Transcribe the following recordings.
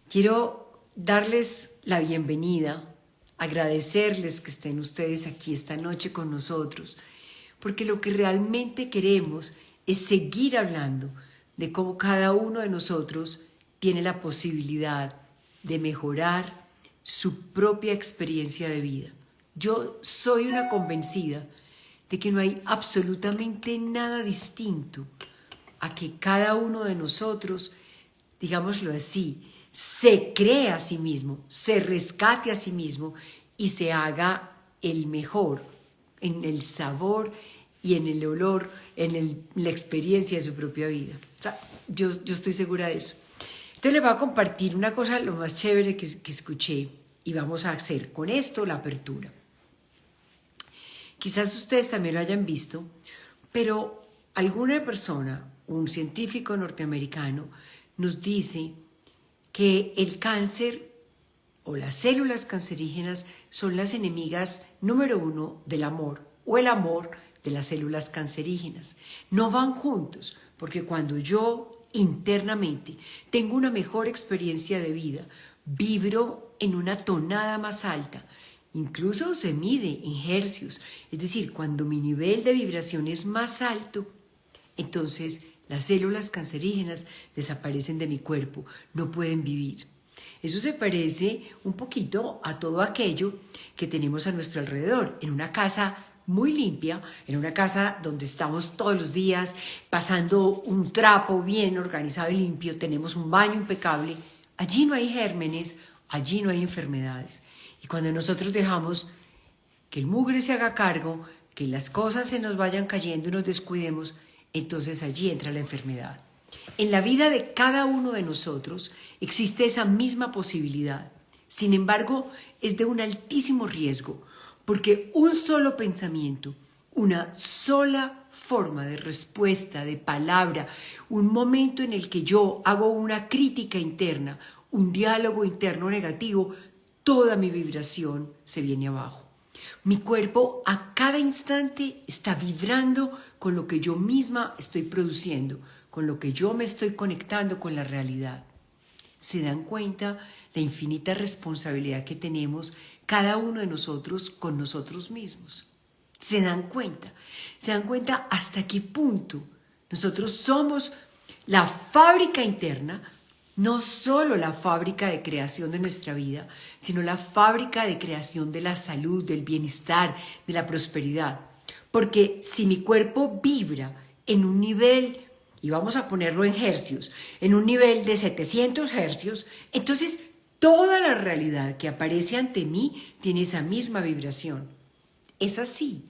Quiero darles la bienvenida, agradecerles que estén ustedes aquí esta noche con nosotros, porque lo que realmente queremos es seguir hablando de cómo cada uno de nosotros tiene la posibilidad de mejorar su propia experiencia de vida. Yo soy una convencida de que no hay absolutamente nada distinto a que cada uno de nosotros, digámoslo así, se cree a sí mismo, se rescate a sí mismo y se haga el mejor en el sabor y en el olor, en la experiencia de su propia vida. O sea, yo estoy segura de eso. Entonces les voy a compartir una cosa lo más chévere que escuché y vamos a hacer con esto la apertura. Quizás ustedes también lo hayan visto, pero alguna persona, un científico norteamericano, nos dice que el cáncer o las células cancerígenas son las enemigas número 1 del amor o el amor de las células cancerígenas. No van juntos, porque cuando yo internamente tengo una mejor experiencia de vida, vibro en una tonada más alta, incluso se mide en hercios, es decir, cuando mi nivel de vibración es más alto, entonces las células cancerígenas desaparecen de mi cuerpo, no pueden vivir. Eso se parece un poquito a todo aquello que tenemos a nuestro alrededor, en una casa muy limpia, en una casa donde estamos todos los días pasando un trapo bien organizado y limpio, tenemos un baño impecable, allí no hay gérmenes, allí no hay enfermedades. Y cuando nosotros dejamos que el mugre se haga cargo, que las cosas se nos vayan cayendo y nos descuidemos, entonces allí entra la enfermedad. En la vida de cada uno de nosotros existe esa misma posibilidad. Sin embargo, es de un altísimo riesgo, porque un solo pensamiento, una sola forma de respuesta, de palabra, un momento en el que yo hago una crítica interna, un diálogo interno negativo, toda mi vibración se viene abajo. Mi cuerpo a cada instante está vibrando con lo que yo misma estoy produciendo, con lo que yo me estoy conectando con la realidad. ¿Se dan cuenta la infinita responsabilidad que tenemos cada uno de nosotros con nosotros mismos? ¿Se dan cuenta? ¿Se dan cuenta hasta qué punto nosotros somos la fábrica interna? No solo la fábrica de creación de nuestra vida, sino la fábrica de creación de la salud, del bienestar, de la prosperidad. Porque si mi cuerpo vibra en un nivel, y vamos a ponerlo en hercios, en un nivel de 700 hercios, entonces toda la realidad que aparece ante mí tiene esa misma vibración. Es así,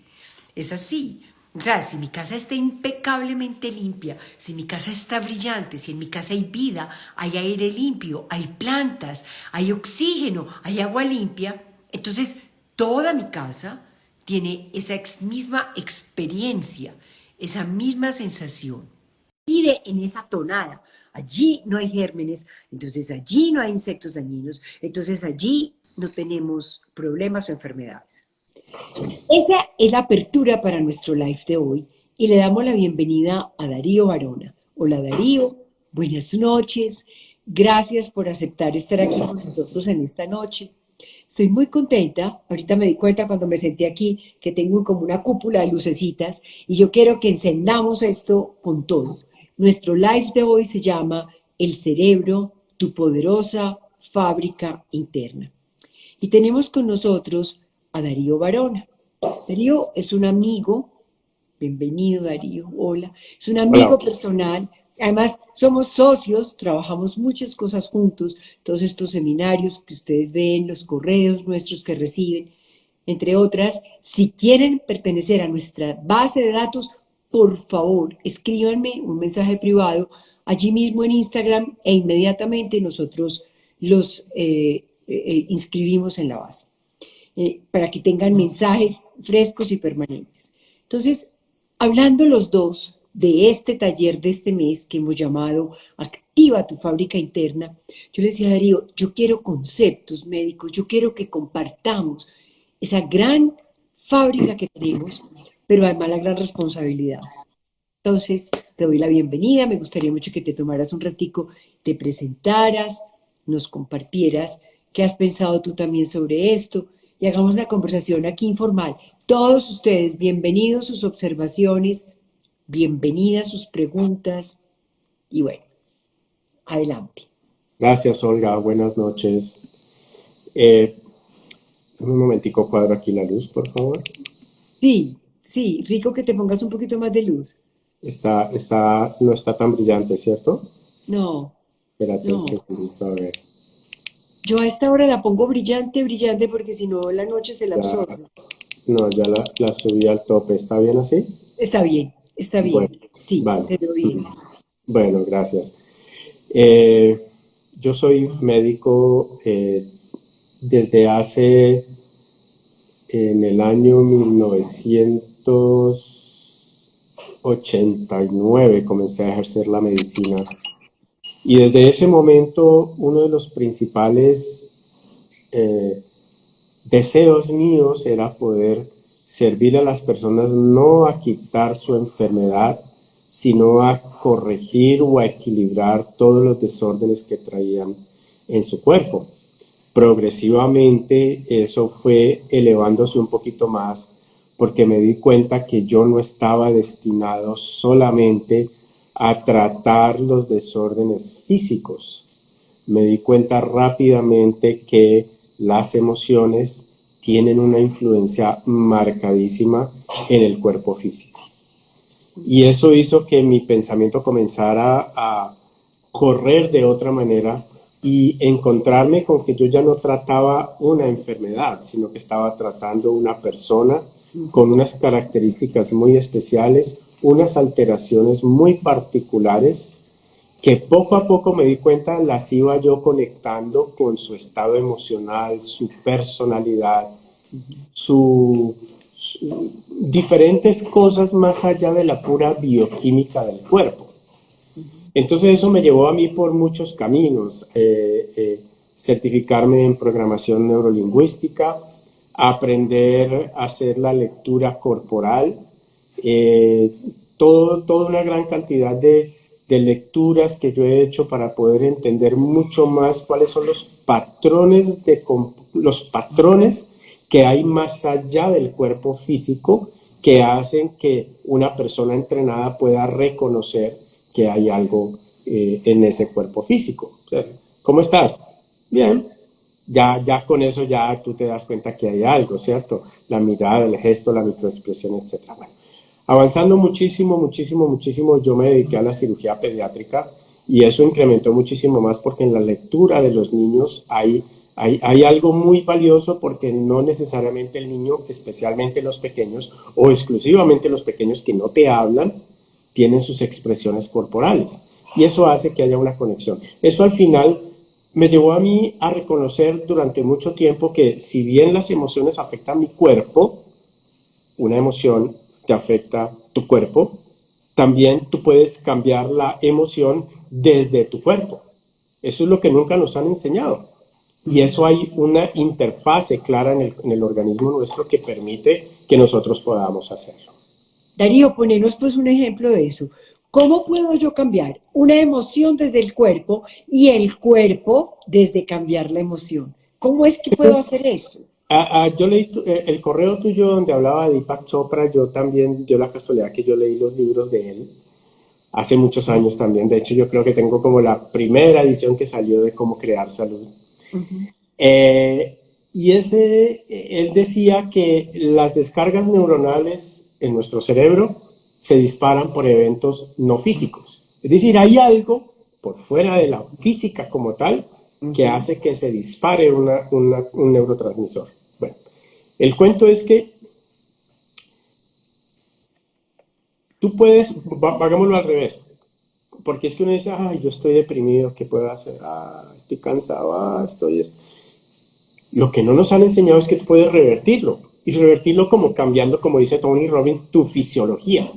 es así. O sea, si mi casa está impecablemente limpia, si mi casa está brillante, si en mi casa hay vida, hay aire limpio, hay plantas, hay oxígeno, hay agua limpia, entonces toda mi casa tiene esa misma experiencia, esa misma sensación. Vive en esa tonada. Allí no hay gérmenes, entonces allí no hay insectos dañinos, entonces allí no tenemos problemas o enfermedades. Esa es la apertura para nuestro live de hoy y le damos la bienvenida a Darío Varona. Hola Darío, buenas noches, gracias por aceptar estar aquí con nosotros en esta noche. Estoy muy contenta, ahorita me di cuenta cuando me senté aquí que tengo como una cúpula de lucecitas y yo quiero que encendamos esto con todo. Nuestro live de hoy se llama El cerebro, tu poderosa fábrica interna. Y tenemos con nosotros a Darío Varona. Darío es un amigo, bienvenido Darío, hola, es un amigo Hola, personal, además somos socios, trabajamos muchas cosas juntos, todos estos seminarios que ustedes ven, los correos nuestros que reciben, entre otras, si quieren pertenecer a nuestra base de datos, por favor, escríbanme un mensaje privado allí mismo en Instagram e inmediatamente nosotros los inscribimos en la base para que tengan mensajes frescos y permanentes. Entonces, hablando los dos de este taller de este mes que hemos llamado Activa tu fábrica interna, yo le decía a Darío, yo quiero conceptos médicos, yo quiero que compartamos esa gran fábrica que tenemos, pero además la gran responsabilidad. Entonces, te doy la bienvenida, me gustaría mucho que te tomaras un ratico, te presentaras nos compartieras qué has pensado tú también sobre esto y hagamos una conversación aquí informal. Todos ustedes, bienvenidos sus observaciones, bienvenidas sus preguntas y bueno, adelante. Gracias, Olga. Buenas noches. Eh, un momentico, cuadro aquí la luz, por favor. Sí, sí, rico que te pongas un poquito más de luz. No está tan brillante, ¿cierto? No, Espérate un no. segundito, a ver. Yo a esta hora la pongo brillante, brillante, porque si no la noche se la Ya, absorbe. no, ya la subí al tope. ¿Está bien así? Está Bueno, bien. Sí, vale. te veo bien. Bueno, gracias. Eh, yo soy médico desde hace, en el año 1989 comencé a ejercer la medicina. Y desde ese momento, uno de los principales eh, deseos míos era poder servir a las personas no a quitar su enfermedad, sino a corregir o a equilibrar todos los desórdenes que traían en su cuerpo. Progresivamente eso fue elevándose un poquito más porque me di cuenta que yo no estaba destinado solamente a tratar los desórdenes físicos. Me di cuenta rápidamente que las emociones tienen una influencia marcadísima en el cuerpo físico. Y eso hizo que mi pensamiento comenzara a correr de otra manera y encontrarme con que yo ya no trataba una enfermedad, sino que estaba tratando una persona con unas características muy especiales, unas alteraciones muy particulares que poco a poco me di cuenta las iba yo conectando con su estado emocional, su personalidad, su, diferentes cosas más allá de la pura bioquímica del cuerpo. Entonces eso me llevó a mí por muchos caminos, certificarme en programación neurolingüística, aprender a hacer la lectura corporal, toda una gran cantidad de lecturas que yo he hecho para poder entender mucho más cuáles son los patrones que hay más allá del cuerpo físico que hacen que una persona entrenada pueda reconocer que hay algo en ese cuerpo físico. O sea, ¿cómo estás? Bien. Ya con eso ya tú te das cuenta que hay algo, ¿cierto? La mirada, el gesto, la microexpresión, etcétera. Bueno, avanzando muchísimo, muchísimo, muchísimo, yo me dediqué a la cirugía pediátrica y eso incrementó muchísimo más porque en la lectura de los niños hay algo muy valioso porque no necesariamente el niño, especialmente los pequeños o exclusivamente los pequeños que no te hablan, tienen sus expresiones corporales y eso hace que haya una conexión. Eso al final me llevó a mí a reconocer durante mucho tiempo que si bien las emociones afectan mi cuerpo, una emoción te afecta tu cuerpo, también tú puedes cambiar la emoción desde tu cuerpo. Eso es lo que nunca nos han enseñado. Y eso hay una interfase clara en el organismo nuestro que permite que nosotros podamos hacerlo. Darío, ponenos pues un ejemplo de eso. ¿Cómo puedo yo cambiar una emoción desde el cuerpo y el cuerpo desde cambiar la emoción? ¿Cómo es que puedo hacer eso? Yo leí el correo tuyo donde hablaba de Deepak Chopra, yo también dio la casualidad que yo leí los libros de él hace muchos años también. De hecho, yo creo que tengo como la primera edición que salió de cómo crear salud. Ujú. Y él decía que las descargas neuronales en nuestro cerebro se disparan por eventos no físicos. Es decir, hay algo por fuera de la física como tal que Ujú. hace que se dispare un neurotransmisor. Bueno, el cuento es que tú puedes, hagámoslo al revés, porque es que uno dice, ay, yo estoy deprimido, ¿qué puedo hacer? Estoy cansado, estoy. Lo que no nos han enseñado es que tú puedes revertirlo, y revertirlo como cambiando, como dice Tony Robbins, tu fisiología,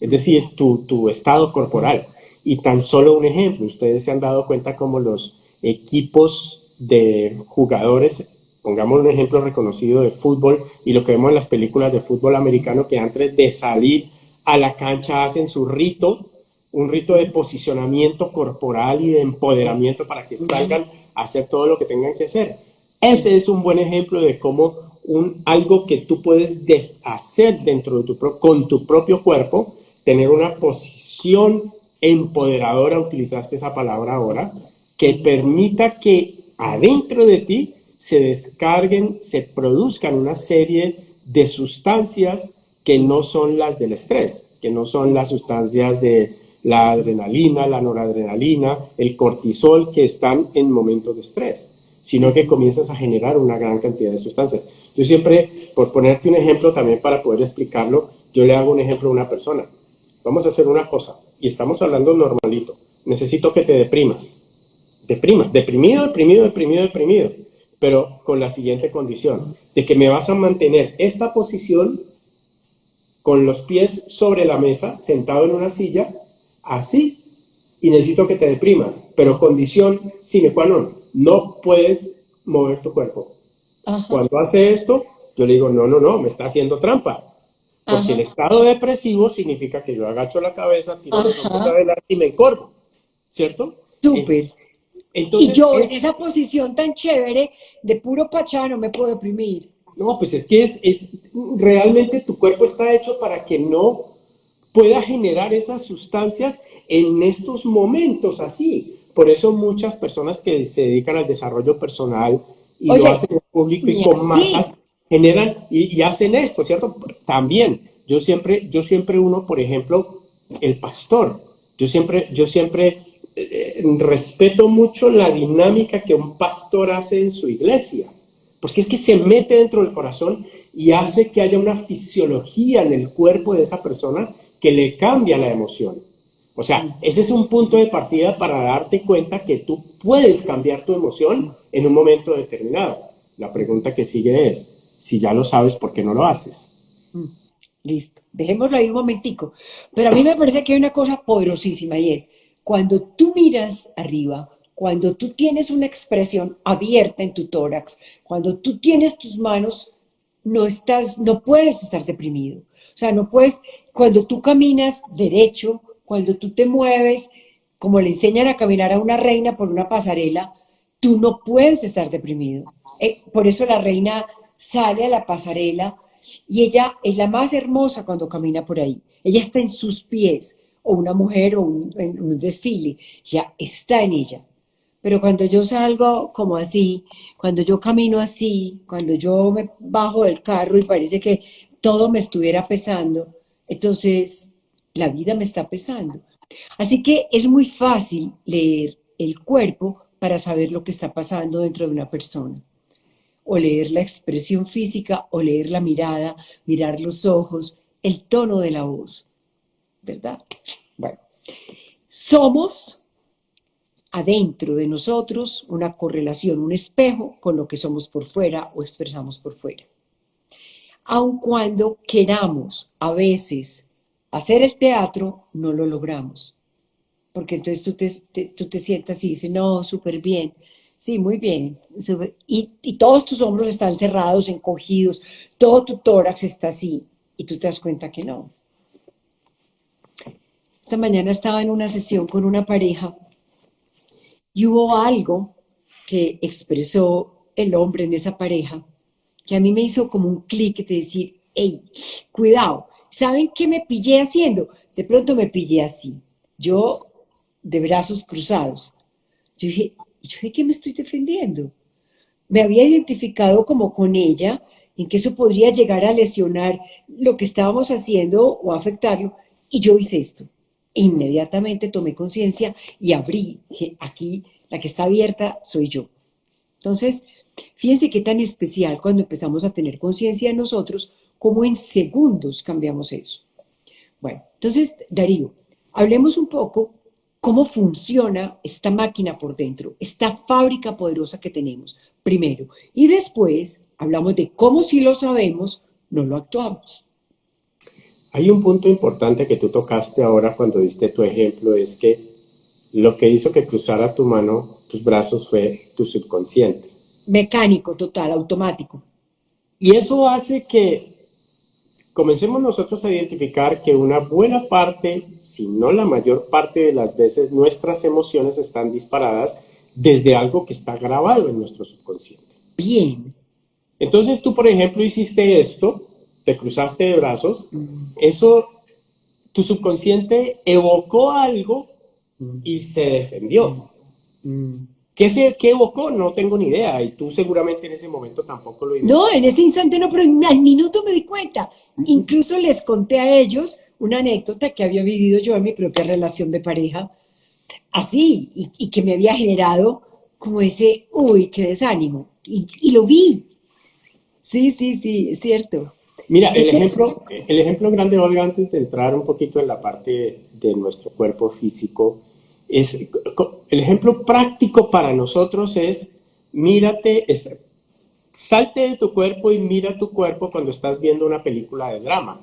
es decir, tu estado corporal. Y tan solo un ejemplo, ustedes se han dado cuenta como los equipos de jugadores, pongamos un ejemplo reconocido de fútbol y lo que vemos en las películas de fútbol americano, que antes de salir a la cancha hacen su rito un rito de posicionamiento corporal y de empoderamiento para que salgan a hacer todo lo que tengan que hacer. Ese es un buen ejemplo de cómo algo que tú puedes hacer dentro de con tu propio cuerpo, tener una posición empoderadora, utilizaste esa palabra ahora, que permita que adentro de ti se descarguen, se produzcan una serie de sustancias que no son las del estrés, que no son las sustancias de la adrenalina, la noradrenalina, el cortisol, que están en momentos de estrés, sino que comienzas a generar una gran cantidad de sustancias. Yo siempre, por ponerte un ejemplo también para poder explicarlo, yo le hago un ejemplo a una persona. Vamos a hacer una cosa, y estamos hablando normalito. Necesito que te deprimas. Deprimido, deprimido, deprimido, deprimido. Pero con la siguiente condición, de que me vas a mantener esta posición con los pies sobre la mesa, sentado en una silla, así, y necesito que te deprimas, pero condición sine qua non, no puedes mover tu cuerpo. Ajá. Cuando hace esto, yo le digo, no, no, no, me está haciendo trampa, porque el estado depresivo significa que yo agacho la cabeza, tiro los ojos adelante y me encorvo, ¿cierto? Súper. Entonces, y yo en esa posición tan chévere, de puro pachá, no me puedo deprimir. No, pues es que realmente tu cuerpo está hecho para que no pueda generar esas sustancias en estos momentos así. Por eso muchas personas que se dedican al desarrollo personal y lo hacen en público y con masas, generan y hacen esto, ¿cierto? También, yo siempre uno, por ejemplo, el pastor. Yo siempre respeto mucho la dinámica que un pastor hace en su iglesia. Porque es que se mete dentro del corazón y hace que haya una fisiología en el cuerpo de esa persona que le cambia la emoción. O sea, ese es un punto de partida para darte cuenta que tú puedes cambiar tu emoción en un momento determinado. La pregunta que sigue es, si ya lo sabes, ¿por qué no lo haces? Listo, dejémoslo ahí un momentico. Pero a mí me parece que hay una cosa poderosísima y es, cuando tú miras arriba, cuando tú tienes una expresión abierta en tu tórax, cuando tú tienes tus manos, no puedes estar deprimido. O sea, no puedes, cuando tú caminas derecho, cuando tú te mueves, como le enseñan a caminar a una reina por una pasarela, tú no puedes estar deprimido. Por eso la reina sale a la pasarela y ella es la más hermosa cuando camina por ahí. Ella está en sus pies, o una mujer o en un desfile, ya está en ella. Pero cuando yo salgo como así, cuando yo camino así, cuando yo me bajo del carro y parece que todo me estuviera pesando, entonces la vida me está pesando. Así que es muy fácil leer el cuerpo para saber lo que está pasando dentro de una persona. O leer la expresión física, o leer la mirada, mirar los ojos, el tono de la voz. ¿Verdad? Bueno, somos adentro de nosotros una correlación, un espejo con lo que somos por fuera o expresamos por fuera. Aun cuando queramos a veces hacer el teatro, no lo logramos. Porque entonces tú te sientas y dices, no, súper bien. Sí, muy bien. Y todos tus hombros están cerrados, encogidos, todo tu tórax está así. Y tú te das cuenta que no. Esta mañana estaba en una sesión con una pareja y hubo algo que expresó el hombre en esa pareja que a mí me hizo como un clic de decir, hey, cuidado, ¿saben qué me pillé haciendo? De pronto me pillé así, yo de brazos cruzados. Yo dije, ¿qué me estoy defendiendo? Me había identificado como con ella, en que eso podría llegar a lesionar lo que estábamos haciendo o afectarlo, y yo hice esto. E inmediatamente tomé conciencia y abrí, dije, aquí la que está abierta soy yo. Entonces, fíjense qué tan especial cuando empezamos a tener conciencia de nosotros, cómo en segundos cambiamos eso. Bueno, entonces, Darío, hablemos un poco cómo funciona esta máquina por dentro, esta fábrica poderosa que tenemos, primero. Y después hablamos de cómo si lo sabemos, no lo actuamos. Hay un punto importante que tú tocaste ahora cuando diste tu ejemplo, es que lo que hizo que cruzara tu mano, tus brazos, fue tu subconsciente. Mecánico, total, automático. Y eso hace que comencemos nosotros a identificar que una buena parte, si no la mayor parte de las veces, nuestras emociones están disparadas desde algo que está grabado en nuestro subconsciente. Bien. Entonces tú, por ejemplo, hiciste esto, te cruzaste de brazos, eso, tu subconsciente evocó algo y se defendió. ¿Qué evocó? No tengo ni idea, y tú seguramente en ese momento tampoco lo No, identificaste. en ese instante no, pero al minuto me di cuenta. Incluso les conté a ellos una anécdota que había vivido yo en mi propia relación de pareja, así, y que me había generado como ese, uy, qué desánimo. Y lo vi. Sí, sí, sí, es cierto. Mira, Ese- el ejemplo grande, Olga, antes de entrar un poquito en la parte de nuestro cuerpo físico, es el ejemplo práctico para nosotros es, mírate, salte de tu cuerpo y mira tu cuerpo cuando estás viendo una película de drama,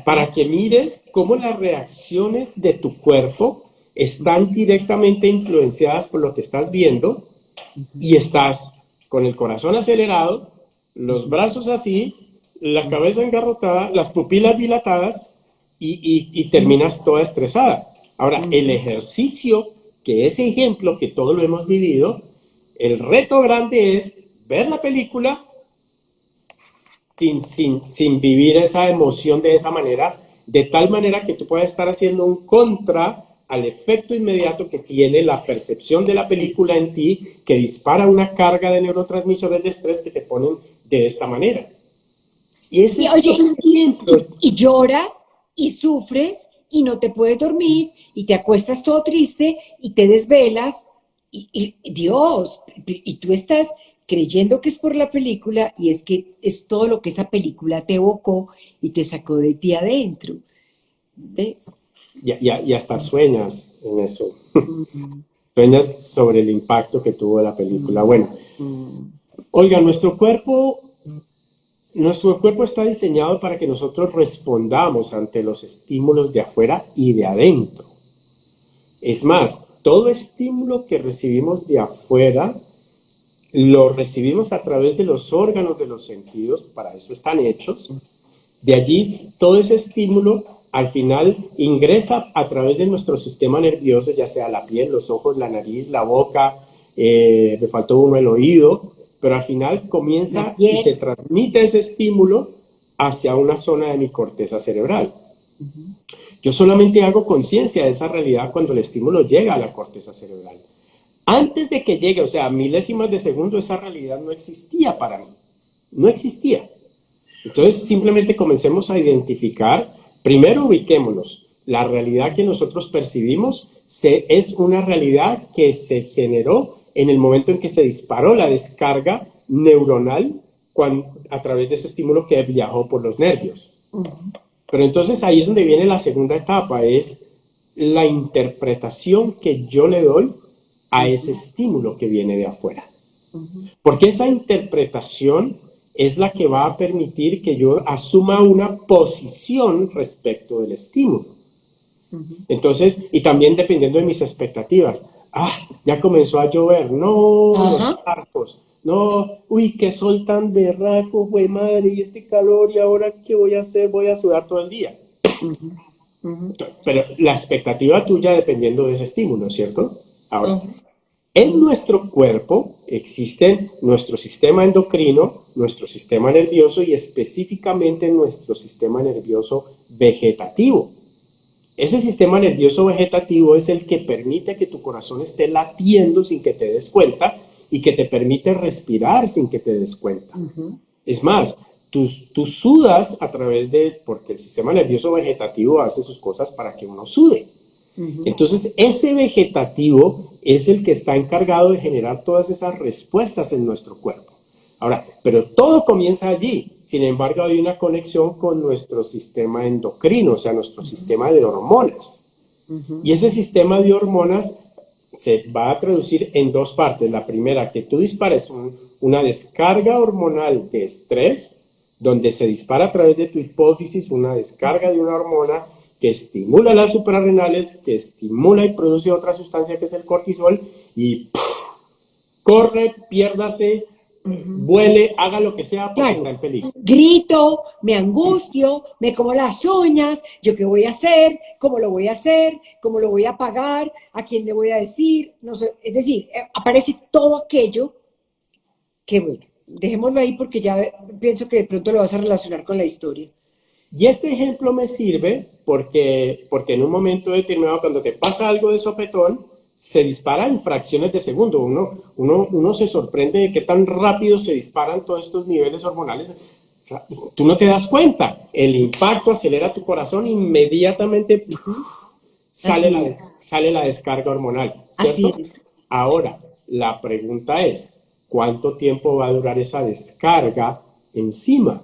para que mires cómo las reacciones de tu cuerpo están directamente influenciadas por lo que estás viendo y estás con el corazón acelerado, los brazos así, la cabeza engarrotada, las pupilas dilatadas y terminas toda estresada. Ahora, el ejercicio, que ese ejemplo que todos lo hemos vivido, el reto grande es ver la película sin vivir esa emoción de esa manera, de tal manera que tú puedas estar haciendo un contra al efecto inmediato que tiene la percepción de la película en ti, que dispara una carga de neurotransmisores de estrés que te ponen de esta manera. Y ese Y, es oye, solo un ejemplo. y lloras y sufres y no te puedes dormir y te acuestas todo triste y te desvelas Dios, y tú estás creyendo que es por la película y es que es todo lo que esa película te evocó y te sacó de ti adentro. ¿Ves? Y hasta sueñas en eso. Mm, Sueñas sobre el impacto que tuvo la película. mm, Bueno, mm, oiga, nuestro cuerpo está diseñado para que nosotros respondamos ante los estímulos de afuera y de adentro. Es más, todo estímulo que recibimos de afuera lo recibimos a través de los órganos de los sentidos, para eso están hechos. De allí, todo ese estímulo al final ingresa a través de nuestro sistema nervioso, ya sea la piel, los ojos, la nariz, la boca, me faltó uno, el oído, pero al final la comienza y se piel. transmite ese estímulo hacia una zona de mi corteza cerebral. Ujú, Yo solamente hago conciencia de esa realidad cuando el estímulo llega a la corteza cerebral. Antes de que llegue, o sea, milésimas de segundo, esa realidad no existía para mí. No existía. Entonces, simplemente comencemos a identificar, primero ubiquémonos. La realidad que nosotros percibimos es una realidad que se generó en el momento en que se disparó la descarga neuronal a través de ese estímulo que viajó por los nervios. ujú, Pero entonces ahí es donde viene la segunda etapa, es la interpretación que yo le doy a ese ujú, estímulo que viene de afuera. ujú, Porque esa interpretación es la que va a permitir que yo asuma una posición respecto del estímulo. ujú. Entonces, y también dependiendo de mis expectativas. Ah, ya comenzó a llover. No, los Ajá. charcos. No, uy, qué sol tan berraco, güey madre, y este calor, y ahora qué voy a hacer, voy a sudar todo el día. Ujú, ujú, Pero la expectativa tuya dependiendo de ese estímulo, ¿cierto? Ahora, ujú, en nuestro cuerpo existen nuestro sistema endocrino, nuestro sistema nervioso y específicamente nuestro sistema nervioso vegetativo. Ese sistema nervioso vegetativo es el que permite que tu corazón esté latiendo sin que te des cuenta y que te permite respirar sin que te des cuenta. ujú, Es más, tú sudas a través porque el sistema nervioso vegetativo hace sus cosas para que uno sude. ujú. Entonces, ese vegetativo es el que está encargado de generar todas esas respuestas en nuestro cuerpo. Ahora, pero todo comienza allí. Sin embargo, hay una conexión con nuestro sistema endocrino, o sea, nuestro sistema de hormonas. Ujú, Y ese sistema de hormonas se va a traducir en dos partes. La primera, que tú dispares una descarga hormonal de estrés, donde se dispara a través de tu hipófisis una descarga de una hormona que estimula las suprarrenales, que estimula y produce otra sustancia que es el cortisol, y ¡puf! Corre, piérdase, vuele, haga lo que sea porque Claro, está en peligro. grito, me angustio, me como las uñas, ¿yo qué voy a hacer? ¿Cómo lo voy a hacer? ¿Cómo lo voy a pagar? ¿A quién le voy a decir? No sé, es decir, aparece todo aquello que, bueno, dejémoslo ahí porque ya pienso que de pronto lo vas a relacionar con la historia. Y este ejemplo me sirve porque en un momento determinado, cuando te pasa algo de sopetón, se dispara en fracciones de segundo. Uno se sorprende de qué tan rápido se disparan todos estos niveles hormonales. Tú no te das cuenta. El impacto acelera tu corazón, inmediatamente Así es, sale la descarga hormonal, así ¿cierto? es. Ahora, la pregunta es, ¿cuánto tiempo va a durar esa descarga encima?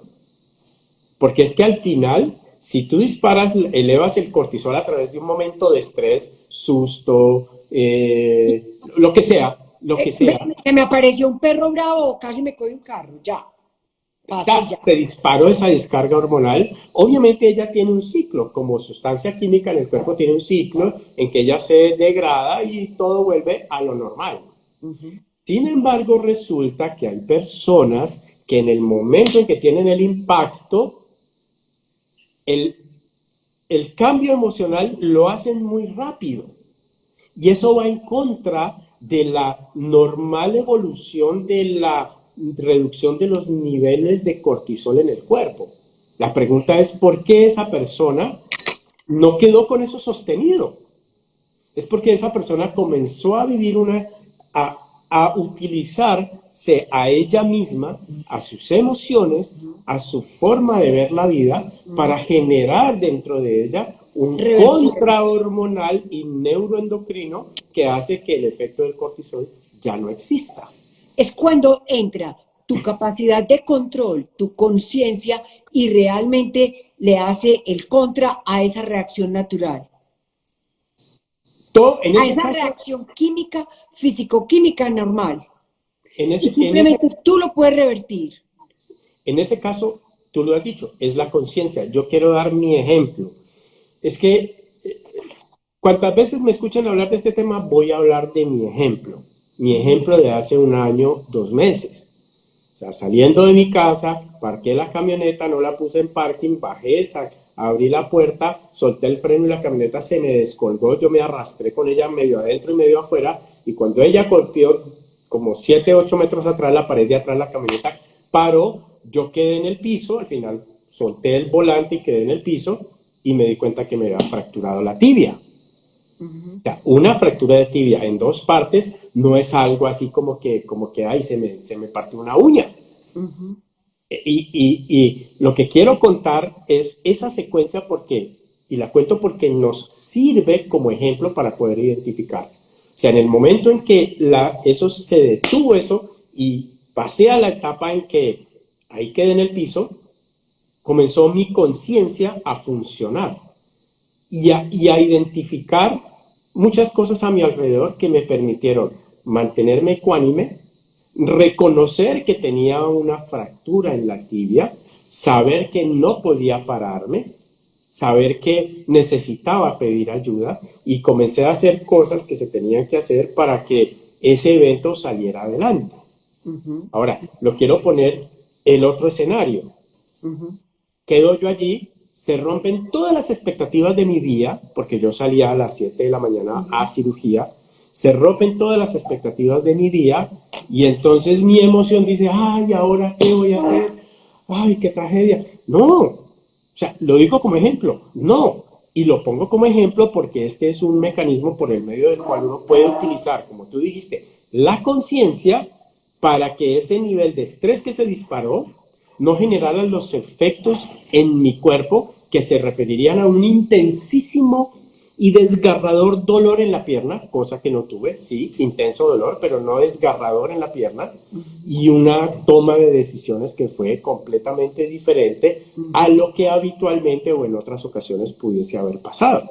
Porque es que al final, si tú disparas, elevas el cortisol a través de un momento de estrés, susto, lo que sea, Se me apareció un perro bravo, casi me coge un carro, ya, pasa y ya ya. se disparó esa descarga hormonal. Obviamente ella tiene un ciclo, como sustancia química en el cuerpo tiene un ciclo en que ella se degrada y todo vuelve a lo normal. Ujú. Sin embargo, resulta que hay personas que en el momento en que tienen el impacto, el, el cambio emocional lo hacen muy rápido. Y eso va en contra de la normal evolución de la reducción de los niveles de cortisol en el cuerpo. La pregunta es, ¿por qué esa persona no quedó con eso sostenido? Es porque esa persona comenzó a vivir a utilizarse a ella misma, a sus emociones, a su forma de ver la vida, para generar dentro de ella un Revertir. contrahormonal y neuroendocrino que hace que el efecto del cortisol ya no exista. Es cuando entra tu capacidad de control, tu conciencia y realmente le hace el contra a esa reacción natural, Todo, en a ese esa caso, reacción química, físico-química normal. en Y ese, en ese, simplemente tú lo puedes revertir. en ese caso, tú lo has dicho, es la conciencia. Yo quiero dar mi ejemplo. Es que cuantas veces me escuchan hablar de este tema, voy a hablar de mi ejemplo. Mi ejemplo de hace un año, 2 meses. O sea, saliendo de mi casa, parqué la camioneta, no la puse en parking, bajé, abrí la puerta, solté el freno y la camioneta se me descolgó. Yo me arrastré con ella medio adentro y medio afuera. Y cuando ella golpeó como 7, 8 metros atrás, la pared de atrás, la camioneta paró. Yo quedé en el piso, al final solté el volante y quedé en el piso y me di cuenta que me había fracturado la tibia. O sea, una fractura de tibia en dos partes no es algo así como que ay, se me partió una uña. Y lo que quiero contar es esa secuencia porque, y la cuento porque nos sirve como ejemplo para poder identificar. O sea, en el momento en que eso se detuvo eso y pasé a la etapa en que ahí quedé en el piso, comenzó mi conciencia a funcionar y a identificar muchas cosas a mi alrededor que me permitieron mantenerme ecuánime, reconocer que tenía una fractura en la tibia, saber que no podía pararme, saber que necesitaba pedir ayuda y comencé a hacer cosas que se tenían que hacer para que ese evento saliera adelante. Ahora, lo quiero poner el otro escenario. Quedo yo allí, se rompen todas las expectativas de mi día, porque yo salía a las 7 de la mañana a cirugía, se rompen todas las expectativas de mi día y entonces mi emoción dice, ay, ¿ahora qué voy a hacer? Ay, qué tragedia. No, o sea, lo digo como ejemplo, no. Y lo pongo como ejemplo porque este es un mecanismo por el medio del cual uno puede utilizar, como tú dijiste, la conciencia para que ese nivel de estrés que se disparó no generaran los efectos en mi cuerpo que se referirían a un intensísimo y desgarrador dolor en la pierna, cosa que no tuve, sí, intenso dolor, pero no desgarrador en la pierna, y una toma de decisiones que fue completamente diferente a lo que habitualmente o en otras ocasiones pudiese haber pasado.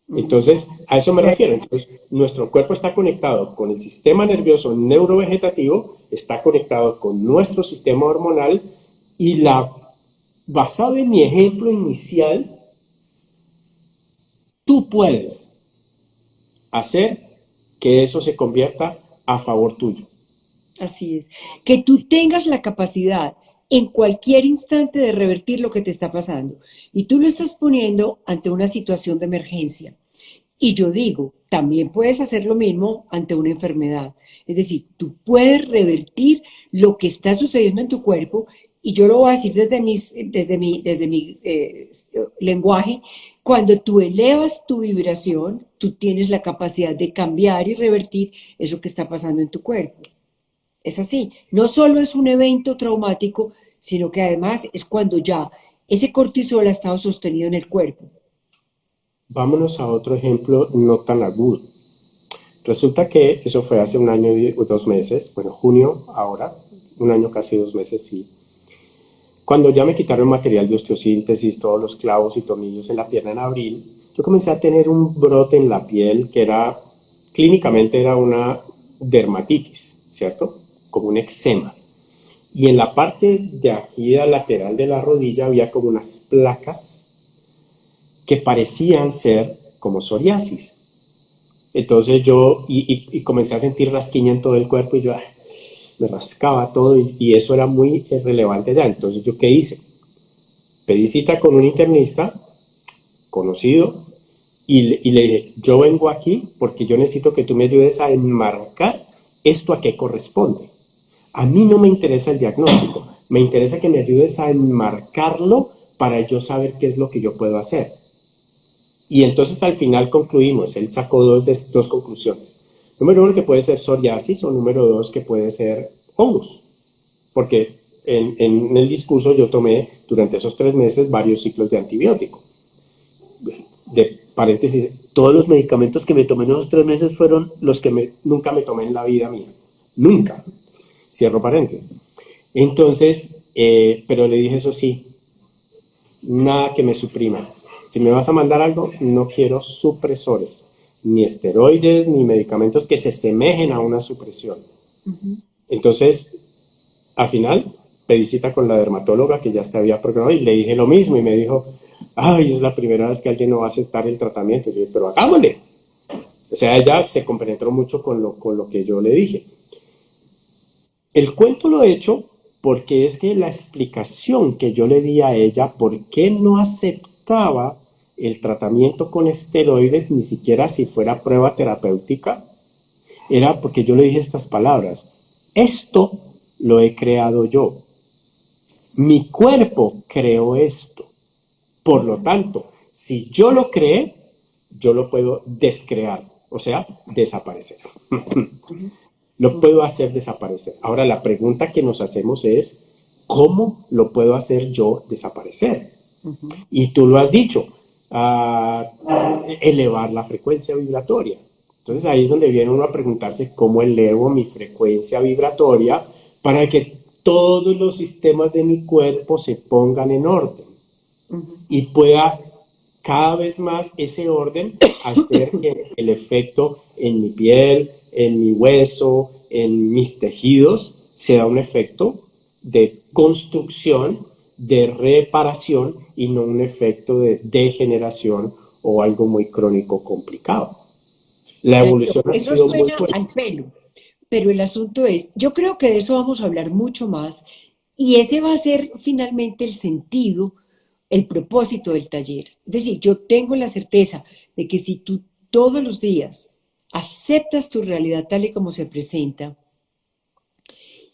Entonces, a eso me refiero. Entonces, nuestro cuerpo está conectado con el sistema nervioso neurovegetativo, está conectado con nuestro sistema hormonal y basado en mi ejemplo inicial, tú puedes hacer que eso se convierta a favor tuyo. Así es. Que tú tengas la capacidad en cualquier instante de revertir lo que te está pasando. Y tú lo estás poniendo ante una situación de emergencia. Y yo digo, también puedes hacer lo mismo ante una enfermedad. Es decir, tú puedes revertir lo que está sucediendo en tu cuerpo, y yo lo voy a decir desde mi lenguaje. Cuando tú elevas tu vibración, tú tienes la capacidad de cambiar y revertir eso que está pasando en tu cuerpo. Es así. No solo es un evento traumático, sino que además es cuando ya ese cortisol ha estado sostenido en el cuerpo. Vámonos a otro ejemplo no tan agudo. Resulta que eso fue hace un año y 2 meses, bueno, junio ahora, un año casi 2 meses, sí. Cuando ya me quitaron material de osteosíntesis, todos los clavos y tornillos en la pierna en abril, yo comencé a tener un brote en la piel que era, clínicamente era una dermatitis, ¿cierto? Como un eczema. Y en la parte de aquí, de la lateral de la rodilla, había como unas placas que parecían ser como psoriasis. Entonces yo, comencé a sentir rasquiña en todo el cuerpo y yo me rascaba todo y eso era muy relevante ya. Entonces yo, ¿qué hice? Pedí cita con un internista conocido y le dije, yo vengo aquí porque yo necesito que tú me ayudes a enmarcar esto a qué corresponde. A mí no me interesa el diagnóstico, me interesa que me ayudes a enmarcarlo para yo saber qué es lo que yo puedo hacer. Y entonces al final concluimos, él sacó dos conclusiones. Número uno, que puede ser psoriasis, o número dos, que puede ser hongos. Porque en el discurso yo tomé durante esos 3 meses varios ciclos de antibiótico. De paréntesis, todos los medicamentos que me tomé en esos 3 meses fueron los que nunca me tomé en la vida mía. Nunca. Cierro paréntesis. Entonces, pero le dije, eso sí, nada que me suprima. Si me vas a mandar algo, no quiero supresores, ni esteroides, ni medicamentos que se semejen a una supresión. Ujú. Entonces, al final, pedí cita con la dermatóloga que ya te había programado y le dije lo mismo y me dijo, ay, es la primera vez que alguien no va a aceptar el tratamiento. Y yo dije, pero hagámosle. O sea, ella se compenetró mucho con lo que yo le dije. El cuento lo he hecho porque es que la explicación que yo le di a ella por qué no aceptaba el tratamiento con esteroides, ni siquiera si fuera prueba terapéutica, era porque yo le dije estas palabras. Esto lo he creado yo. Mi cuerpo creó esto. Por lo tanto, si yo lo creé, yo lo puedo descrear, o sea, desaparecer. Ujú. Lo puedo hacer desaparecer. Ahora la pregunta que nos hacemos es, ¿cómo lo puedo hacer yo desaparecer? Ujú. Y tú lo has dicho, elevar la frecuencia vibratoria. Entonces ahí es donde viene uno a preguntarse cómo elevo mi frecuencia vibratoria para que todos los sistemas de mi cuerpo se pongan en orden Ujú. y pueda cada vez más ese orden hacer que el efecto en mi piel, en mi hueso, en mis tejidos, sea un efecto de construcción, de reparación y no un efecto de degeneración o algo muy crónico complicado. La Danilo, evolución ha eso sido muy suena buena. al pelo, pero el asunto es, yo creo que de eso vamos a hablar mucho más, y ese va a ser finalmente el sentido, el propósito del taller. Es decir, yo tengo la certeza de que si tú todos los días aceptas tu realidad tal y como se presenta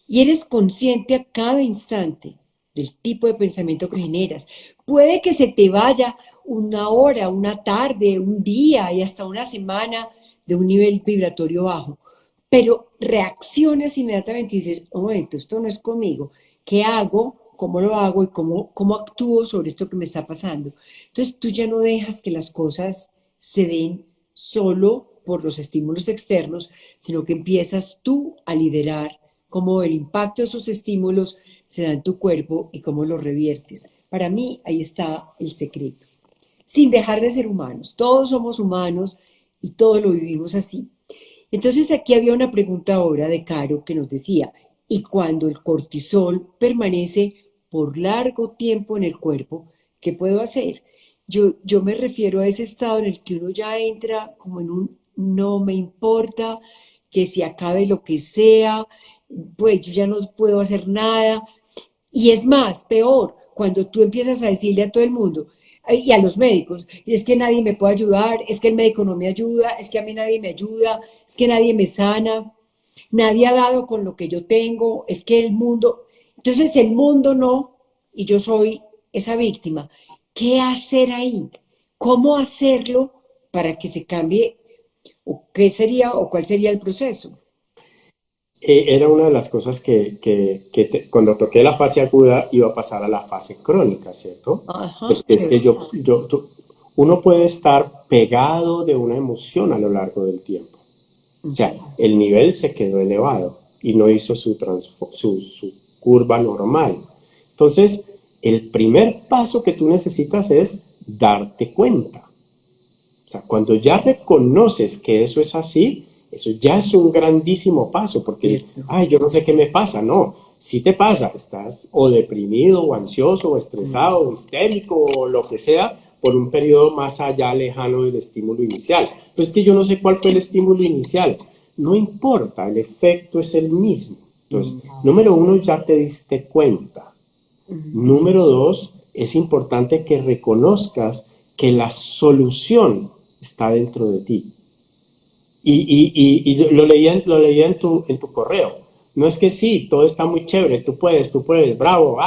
y eres consciente a cada instante del tipo de pensamiento que generas, puede que se te vaya una hora, una tarde, un día y hasta una semana de un nivel vibratorio bajo, pero reaccionas inmediatamente y dices, un momento, esto no es conmigo, ¿qué hago? ¿Cómo lo hago? ¿Y cómo actúo sobre esto que me está pasando? Entonces tú ya no dejas que las cosas se den solo por los estímulos externos, sino que empiezas tú a liderar cómo el impacto de esos estímulos se da en tu cuerpo y cómo lo reviertes. Para mí ahí está el secreto. Sin dejar de ser humanos. Todos somos humanos y todos lo vivimos así. Entonces aquí había una pregunta ahora de Caro que nos decía, ¿y cuando el cortisol permanece por largo tiempo en el cuerpo, qué puedo hacer? Yo me refiero a ese estado en el que uno ya entra como en un no me importa, que se acabe lo que sea, pues yo ya no puedo hacer nada. Y es más, peor, cuando tú empiezas a decirle a todo el mundo y a los médicos, es que nadie me puede ayudar, es que el médico no me ayuda, es que a mí nadie me ayuda, es que nadie me sana, nadie ha dado con lo que yo tengo, es que el mundo, entonces el mundo no, y yo soy esa víctima. ¿Qué hacer ahí? ¿Cómo hacerlo para que se cambie? ¿O qué sería o cuál sería el proceso? Era una de las cosas cuando toqué la fase aguda iba a pasar a la fase crónica, ¿cierto? Ajá, Porque es que chévere. uno puede estar pegado de una emoción a lo largo del tiempo. O sea, Ujú. el nivel se quedó elevado y no hizo su curva normal. Entonces, el primer paso que tú necesitas es darte cuenta. O sea, cuando ya reconoces que eso es así, eso ya es un grandísimo paso, porque, Cierto. ay, yo no sé qué me pasa, no, si te pasa, estás o deprimido, o ansioso, o estresado, Mm. o histérico, o lo que sea, por un periodo más allá lejano del estímulo inicial. Pero es que yo no sé cuál fue el estímulo inicial. No importa, el efecto es el mismo. Entonces, Mm. número uno, ya te diste cuenta. Mm. Número dos, es importante que reconozcas que la solución está dentro de ti. Y lo leía en tu correo. No es que sí, todo está muy chévere, tú puedes, bravo,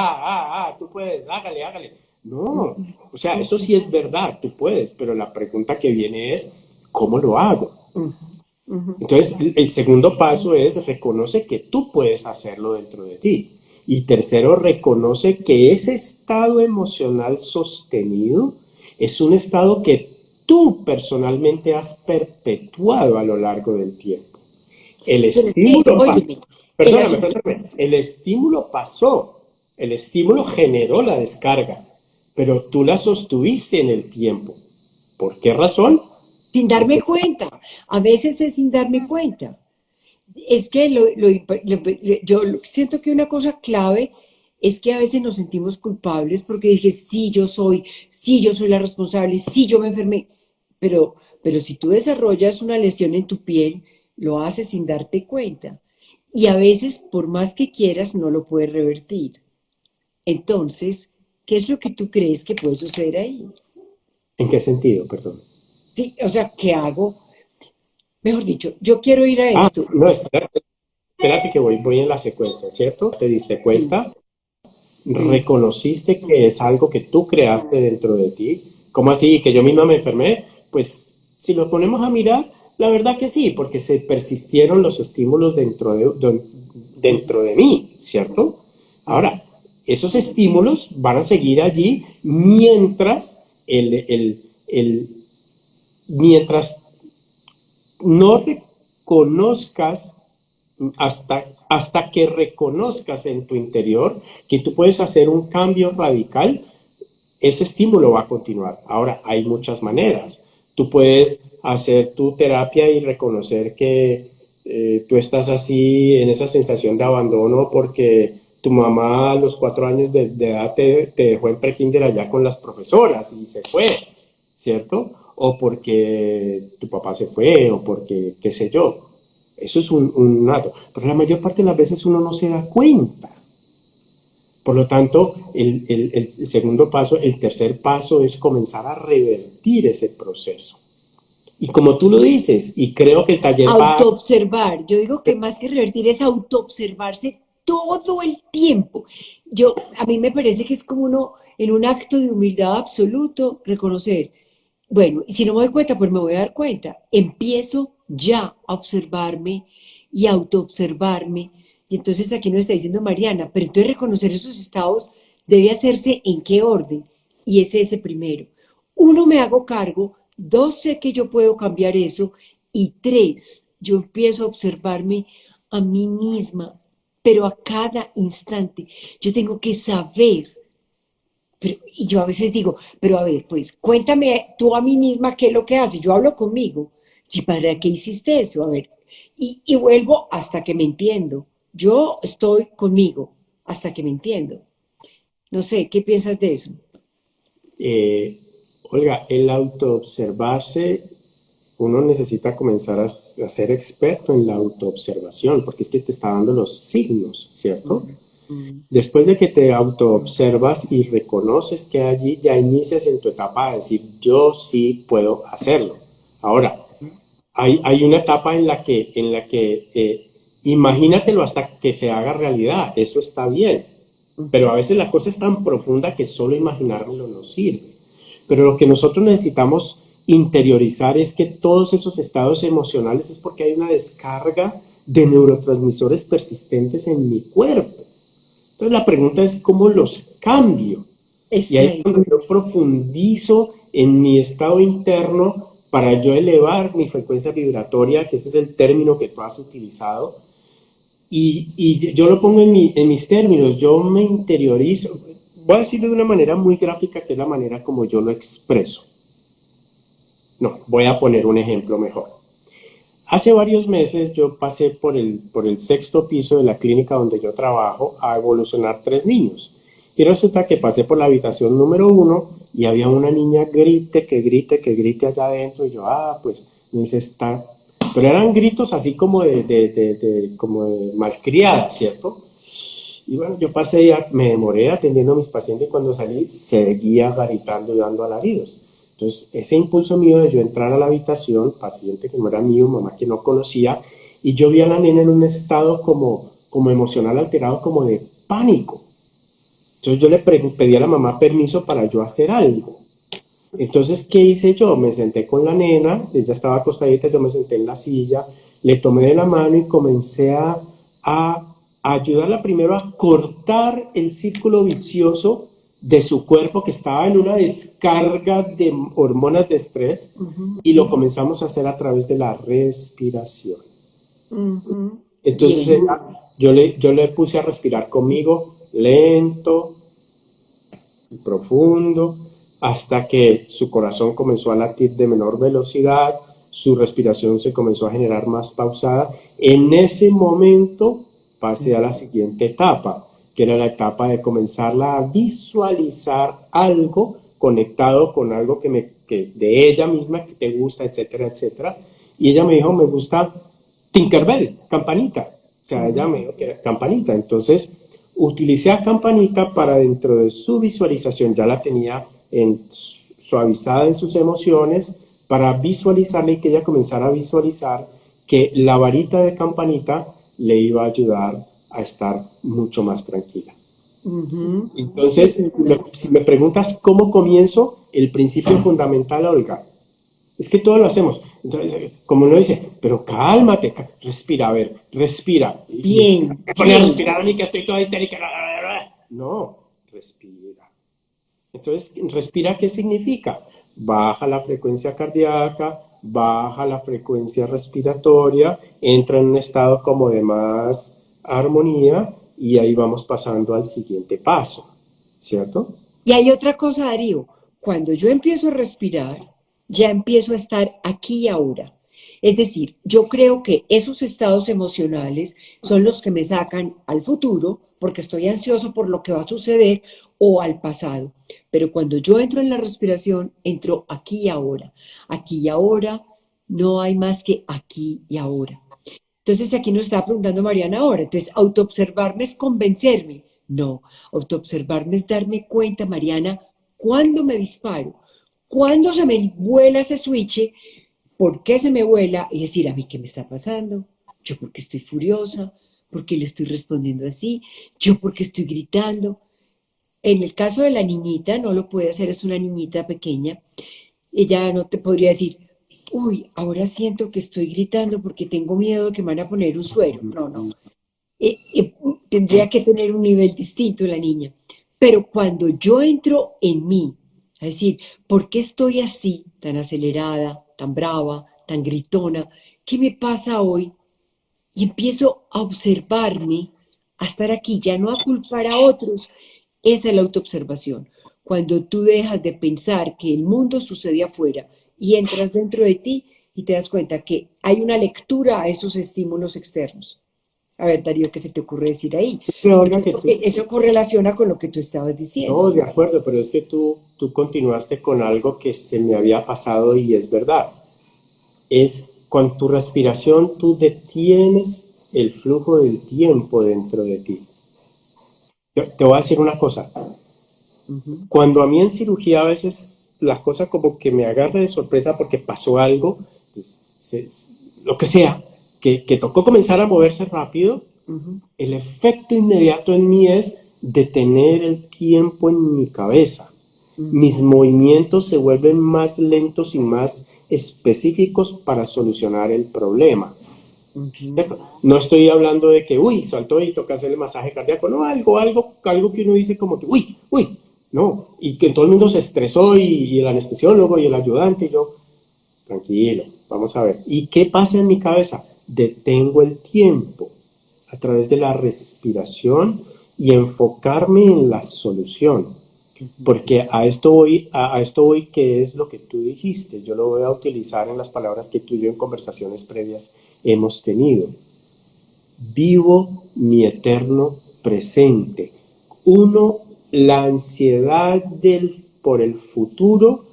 tú puedes, hágale, hágale. No, Mm. o sea, eso sí es verdad, tú puedes, pero la pregunta que viene es, ¿cómo lo hago? Mm. Mm. Entonces, el segundo paso es reconoce que tú puedes hacerlo dentro de ti. Y tercero, reconoce que ese estado emocional sostenido es un estado que tú personalmente has perpetuado a lo largo del tiempo. El Pero es que, estímulo, óyeme, el perdóname, asunto, el estímulo pasó, el estímulo generó la descarga, pero tú la sostuviste en el tiempo. ¿Por qué razón? sin darme Porque cuenta, a veces es sin darme cuenta. Es que yo siento que una cosa clave es que a veces nos sentimos culpables porque dije, sí, yo soy la responsable, sí, yo me enfermé. Pero si tú desarrollas una lesión en tu piel, lo haces sin darte cuenta. Y a veces, por más que quieras, no lo puedes revertir. Entonces, ¿qué es lo que tú crees que puede suceder ahí? ¿en qué sentido? Perdón. Sí, o sea, ¿qué hago? Mejor dicho, yo quiero ir a Ah, esto. no, espérate que voy en la secuencia, ¿cierto? Te diste Sí, cuenta, sí. reconociste que es algo que tú creaste dentro de ti. ¿Cómo así? ¿Que yo misma me enfermé? Pues si lo ponemos a mirar, la verdad que sí, porque se persistieron los estímulos dentro de mí, ¿cierto? Ujú. Ahora, esos estímulos van a seguir allí mientras mientras no reconozcas hasta que reconozcas en tu interior que tú puedes hacer un cambio radical, ese estímulo va a continuar. Ahora, hay muchas maneras. Tú puedes hacer tu terapia y reconocer que tú estás así en esa sensación de abandono porque tu mamá a los 4 años de edad te dejó en prekinder allá con las profesoras y se fue, ¿cierto? O porque tu papá se fue, o porque, qué sé yo. Eso es un dato. Pero la mayor parte de las veces uno no se da cuenta. Por lo tanto, el segundo paso, el tercer paso es comenzar a revertir ese proceso. Y como tú lo dices, y creo que el taller va... Autoobservar. Yo digo que más que revertir es autoobservarse todo el tiempo. A mí me parece que es como uno, en un acto de humildad absoluto, reconocer, bueno, y si no me doy cuenta, pues me voy a dar cuenta. Empiezo ya a observarme y autoobservarme. Y entonces aquí nos está diciendo Mariana, pero entonces reconocer esos estados debe hacerse en qué orden. Y es ese primero. Uno, me hago cargo. Dos, sé que yo puedo cambiar eso. Y tres, yo empiezo a observarme a mí misma, pero a cada instante. Yo tengo que saber, y yo a veces digo, pero a ver, pues cuéntame tú a mí misma qué es lo que haces. Yo hablo conmigo. ¿Y para qué hiciste eso? A ver, y vuelvo hasta que me entiendo. Yo estoy conmigo hasta que me entiendo. No sé, ¿qué piensas de eso? Eh, Olga, el autoobservarse uno necesita comenzar a ser experto en la autoobservación, porque es que te está dando los signos, ¿cierto? Después de que te autoobservas y reconoces que allí, ya inicias en tu etapa de decir, yo sí puedo hacerlo. Ahora, hay una etapa en la que imagínatelo hasta que se haga realidad, eso está bien, pero a veces la cosa es tan profunda que solo imaginármelo no sirve. Pero lo que nosotros necesitamos interiorizar es que todos esos estados emocionales es porque hay una descarga de neurotransmisores persistentes en mi cuerpo. Entonces la pregunta es cómo los cambio. Y ahí es Exacto. cuando yo profundizo en mi estado interno para yo elevar mi frecuencia vibratoria, que ese es el término que tú has utilizado, y yo lo pongo en mis términos, yo me interiorizo. Voy a decirlo de una manera muy gráfica, que es la manera como yo lo expreso. No, voy a poner un ejemplo mejor. Hace varios meses yo pasé por el sexto piso de la clínica donde yo trabajo a evolucionar 3 niños. Y resulta que pasé por la habitación número 1 y había una niña que grite allá adentro. Y yo, pues, me dice, está. Pero eran gritos así como como de malcriada, ¿cierto? Y bueno, yo pasé y me demoré atendiendo a mis pacientes y cuando salí seguía gritando y dando alaridos. Entonces, ese impulso mío de yo entrar a la habitación, paciente que no era mío, mamá que no conocía, y yo vi a la nena en un estado como emocional alterado, como de pánico. Entonces yo le pedí a la mamá permiso para yo hacer algo. Entonces, ¿qué hice yo? Me senté con la nena, ella estaba acostadita, yo me senté en la silla, le tomé de la mano y comencé a ayudarla primero a cortar el círculo vicioso de su cuerpo que estaba en una descarga de hormonas de estrés y lo comenzamos a hacer a través de la respiración. Entonces Bien. yo le puse a respirar conmigo lento y profundo hasta que su corazón comenzó a latir de menor velocidad, su respiración se comenzó a generar más pausada. En ese momento pasé a la siguiente etapa, que era la etapa de comenzarla a visualizar algo conectado con algo que de ella misma, que te gusta, etcétera, etcétera. Y ella me dijo, me gusta Tinkerbell, Campanita. O sea, ella me dijo que era Campanita. Entonces, utilicé a Campanita para dentro de su visualización, ya la tenía suavizada en sus emociones, para visualizarle y que ella comenzara a visualizar que la varita de Campanita le iba a ayudar a estar mucho más tranquila. Qué Entonces, interesante. si me preguntas cómo comienzo, el principio fundamental, Olga, es que todo lo hacemos. Entonces, como uno dice, pero cálmate, respira, a ver, respira. Y Bien, me pone a bien. respirar a mí que estoy toda histérica. No, respira. Entonces, respira, ¿qué significa? Baja la frecuencia cardíaca, baja la frecuencia respiratoria, entra en un estado como de más armonía y ahí vamos pasando al siguiente paso, ¿cierto? Y hay otra cosa, Darío. Cuando yo empiezo a respirar, ya empiezo a estar aquí y ahora. Es decir, yo creo que esos estados emocionales son los que me sacan al futuro, porque estoy ansioso por lo que va a suceder, o al pasado. Pero cuando yo entro en la respiración, entro aquí y ahora. Aquí y ahora no hay más que aquí y ahora. Entonces aquí nos estaba preguntando Mariana ahora. Entonces, autoobservarme es convencerme. No, autoobservarme es darme cuenta, Mariana, cuándo me disparo, cuándo se me vuela ese switch, por qué se me vuela y decir, a mí, ¿qué me está pasando? Yo porque estoy furiosa, porque le estoy respondiendo así, yo porque estoy gritando. En el caso de la niñita, no lo puede hacer, es una niñita pequeña. Ella no te podría decir, uy, ahora siento que estoy gritando porque tengo miedo de que me van a poner un suero. No, no. Tendría que tener un nivel distinto la niña. Pero cuando yo entro en mí, es decir, ¿por qué estoy así, tan acelerada, tan brava, tan gritona? ¿Qué me pasa hoy? Y empiezo a observarme, a estar aquí, ya no a culpar a otros. Esa es la autoobservación. Cuando tú dejas de pensar que el mundo sucede afuera y entras dentro de ti y te das cuenta que hay una lectura a esos estímulos externos. A ver, Darío, ¿qué se te ocurre decir ahí? Pero, Olga, Porque que tú, eso correlaciona con lo que tú estabas diciendo. no, de acuerdo, pero es que tú continuaste con algo que se me había pasado y es verdad. es con tu respiración tú detienes el flujo del tiempo dentro de ti. Te voy a decir una cosa. Ujú. Cuando a mí en cirugía a veces las cosas como que me agarra de sorpresa porque pasó algo, se- lo que sea, que tocó comenzar a moverse rápido, Ujú. el efecto inmediato en mí es detener el tiempo en mi cabeza. Ujú. Mis movimientos se vuelven más lentos y más específicos para solucionar el problema. Ujú. ¿Cierto? No estoy hablando de que, uy, saltó y toca hacerle masaje cardíaco, no, algo que uno dice como que, uy, no, y que todo el mundo se estresó y el anestesiólogo y el ayudante y yo, tranquilo, vamos a ver. ¿Y qué pasa en mi cabeza? Detengo el tiempo a través de la respiración y enfocarme en la solución. Ujú. Porque a esto voy, que es lo que tú dijiste. Yo lo voy a utilizar en las palabras que tú y yo en conversaciones previas hemos tenido. Vivo mi eterno presente. Uno, la ansiedad por el futuro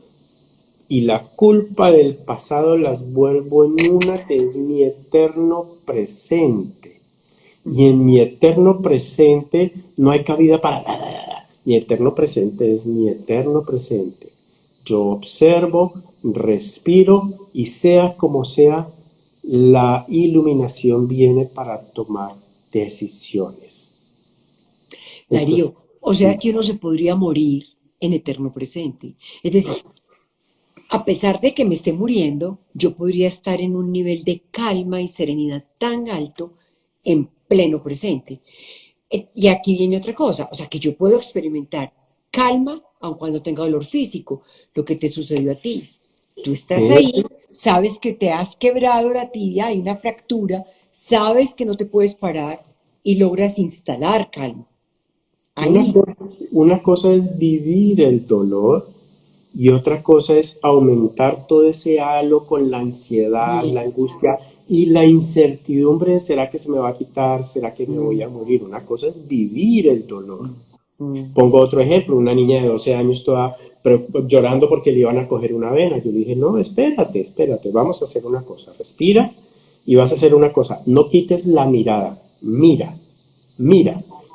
y la culpa del pasado las vuelvo en una que es mi eterno presente. Y Ujú. en mi eterno presente no hay cabida para nada. Mi eterno presente es mi eterno presente. Yo observo, respiro y sea como sea, la iluminación viene para tomar decisiones. Entonces, Darío, o sea que uno se podría morir en eterno presente. Es decir, a pesar de que me esté muriendo, yo podría estar en un nivel de calma y serenidad tan alto en pleno presente. Y aquí viene otra cosa, o sea que yo puedo experimentar calma aun cuando tenga dolor físico, lo que te sucedió a ti. Tú estás de ahí, sabes que te has quebrado la tibia, hay una fractura, sabes que no te puedes parar y logras instalar calma. Una, Ahí, co- una cosa es vivir el dolor y otra cosa es aumentar todo ese halo con la ansiedad, la mm, angustia y la incertidumbre de ¿será que se me va a quitar? ¿Será que me voy mm, a morir? Una cosa es vivir el dolor. mm, mm, Pongo otro ejemplo, una niña de 12 años toda llorando porque le iban a coger una vena. Yo le dije, no, espérate, vamos a hacer una cosa. Respira y vas a hacer una cosa. No quites la mirada, mira.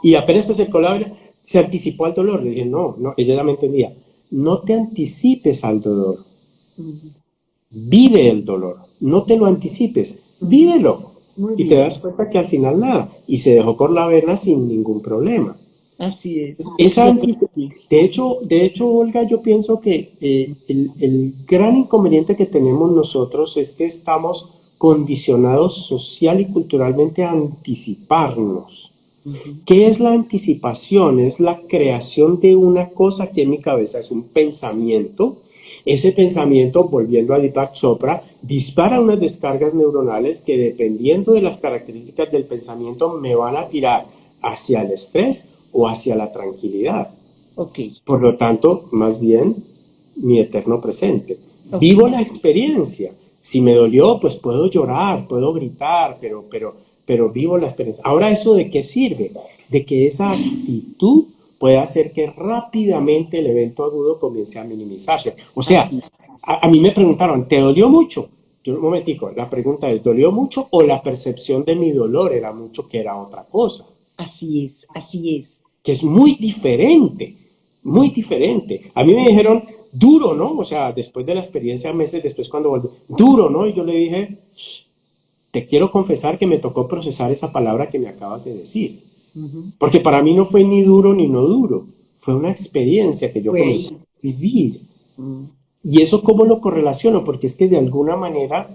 Y apenas se acercó la vena, se anticipó al dolor. Le dije, no, ella ya me entendía. No te anticipes al dolor, mm, vive el dolor, no te lo anticipes, ujú. vívelo. Muy Y te bien, das cuenta que al final nada, y se dejó por la vena sin ningún problema. así es, Esa siempre antes, sí. de hecho, Olga, yo pienso que el gran inconveniente que tenemos nosotros es que estamos condicionados social y culturalmente a anticiparnos. Ujú. ¿Qué es la anticipación? Es la creación de una cosa que en mi cabeza es un pensamiento. Ese pensamiento, volviendo a Deepak Chopra, dispara unas descargas neuronales que dependiendo de las características del pensamiento me van a tirar hacia el estrés o hacia la tranquilidad. Ok, Por lo tanto, más bien, mi eterno presente. ok. Vivo la experiencia. Si me dolió, pues puedo llorar, puedo gritar, pero vivo la experiencia. Ahora, ¿eso de qué sirve? De que esa actitud puede hacer que rápidamente el evento agudo comience a minimizarse. O sea, Así, a mí me preguntaron, ¿te dolió mucho? Yo, un momentico, la pregunta es, ¿dolió mucho o la percepción de mi dolor era mucho que era otra cosa? así es, así es. Que es muy diferente, muy Mm. diferente. A mí me dijeron, duro, ¿no? O sea, después de la experiencia, meses después cuando volví, duro, ¿no? Y yo le dije, te quiero confesar que me tocó procesar esa palabra que me acabas de decir. Ujú. Porque para mí no fue ni duro ni no duro, fue una experiencia que yo Fue comencé ahí. a vivir. Mm, Y eso cómo lo correlaciono, porque es que de alguna manera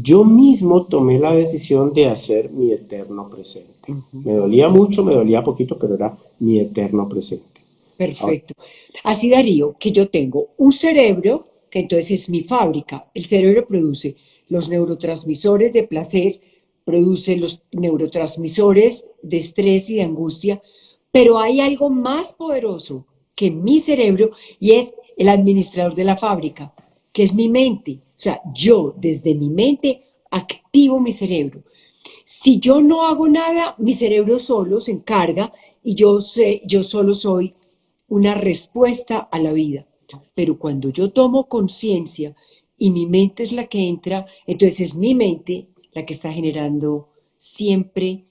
yo mismo tomé la decisión de hacer mi eterno presente. ujú. Me dolía mucho, me dolía poquito, pero era mi eterno presente. Ahora, Perfecto. Así, Darío, que yo tengo un cerebro, que entonces es mi fábrica. El cerebro produce los neurotransmisores de placer, produce los neurotransmisores de estrés y de angustia, pero hay algo más poderoso que mi cerebro y es el administrador de la fábrica, que es mi mente. O sea, yo desde mi mente activo mi cerebro. Si yo no hago nada, mi cerebro solo se encarga y yo solo soy una respuesta a la vida. Pero cuando yo tomo conciencia y mi mente es la que entra, entonces es mi mente la que está generando siempre,